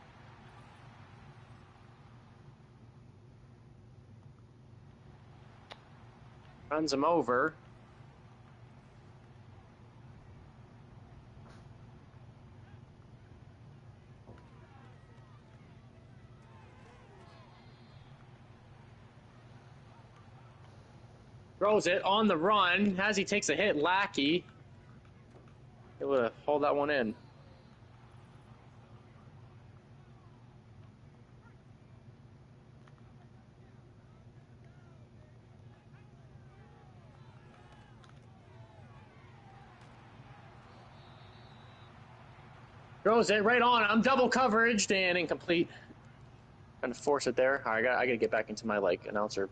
Runs him over. Throws it on the run as he takes a hit. Lackey able to hold that one in. Throws it right on him. Double coverage and incomplete. Trying to force it there. All right, I gotta get back into my announcer.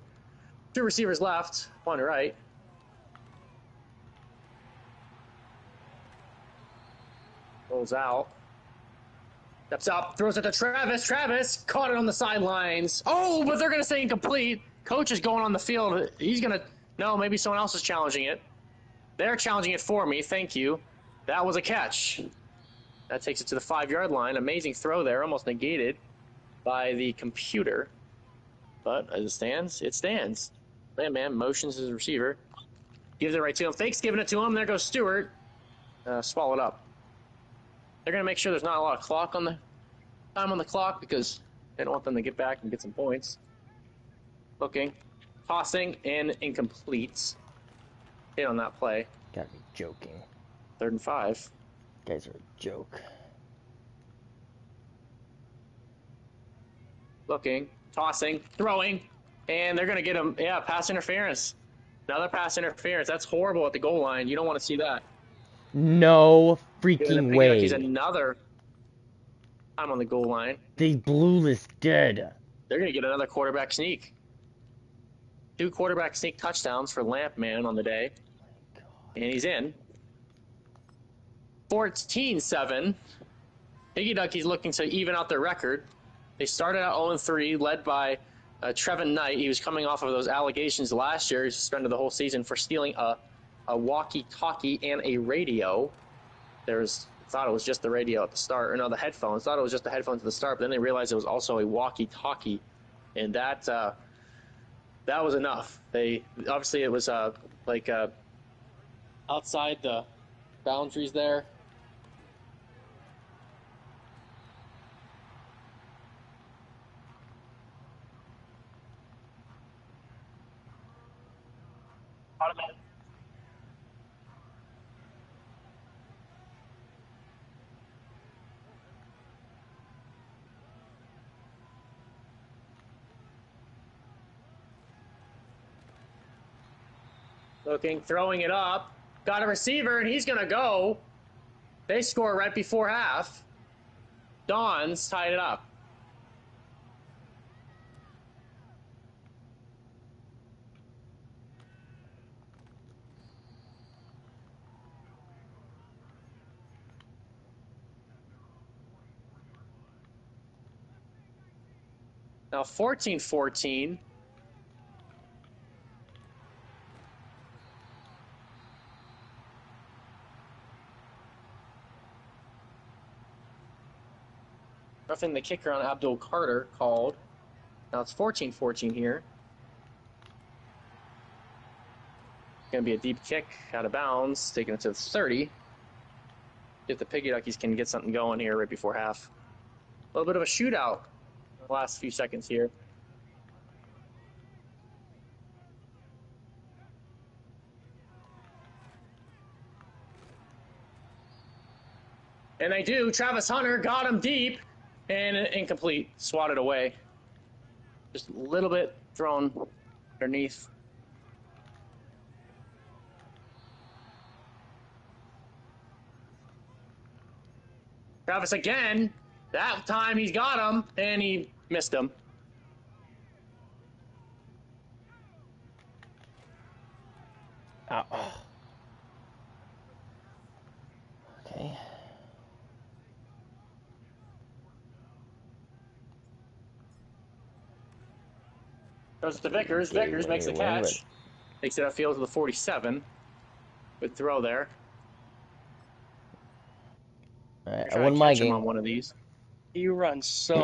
2 receivers left, 1 right. Rolls out. Steps up, throws it to Travis. Travis caught it on the sidelines. Oh, but they're going to say incomplete. Coach is going on the field. He's going to, no, maybe someone else is challenging it. They're challenging it for me. Thank you. That was a catch. That takes it to the 5-yard line. Amazing throw there, almost negated by the computer. But as it stands, it stands. Man motions his receiver. Gives it right to him. Fakes giving it to him. There goes Stewart. Swallowed up. They're going to make sure there's not a lot of time on the clock because they don't want them to get back and get some points. Looking. Tossing and incomplete. Hit on that play. Gotta be joking. 3rd and 5. You guys are a joke. Looking. Tossing. Throwing. And they're going to get him. Yeah, pass interference. Another pass interference. That's horrible at the goal line. You don't want to see that. No freaking way. He's another time on the goal line. They blew this dead. They're going to get another quarterback sneak. 2 quarterback sneak touchdowns for Lampman on the day. And he's in. 14-7. Piggy Duckies looking to even out their record. They started out 0-3, led by Trevin Knight. He was coming off of those allegations last year. He was suspended the whole season for stealing a walkie-talkie and a radio. Thought it was just the radio at the start, or no, the headphones. Thought it was just the headphones at the start, but then they realized it was also a walkie-talkie, and that was enough. Obviously it was outside the boundaries there. Looking, throwing it up. Got a receiver, and he's going to go. They score right before half. Dons tied it up. Now 14-14. Roughing the kicker on Abdul Carter called. Now it's 14-14 here. Going to be a deep kick out of bounds, taking it to the 30. If the Piggy Duckies can get something going here right before half. A little bit of a shootout in the last few seconds here. And they do. Travis Hunter got him deep. And incomplete, swatted away. Just a little bit thrown underneath. Travis again. That time he's got him, and he missed him. Oh. Okay. Goes to Vickers. Vickers makes the catch. Takes it upfield to the 47. Good throw there. All right, I won my game. On one of these. He runs so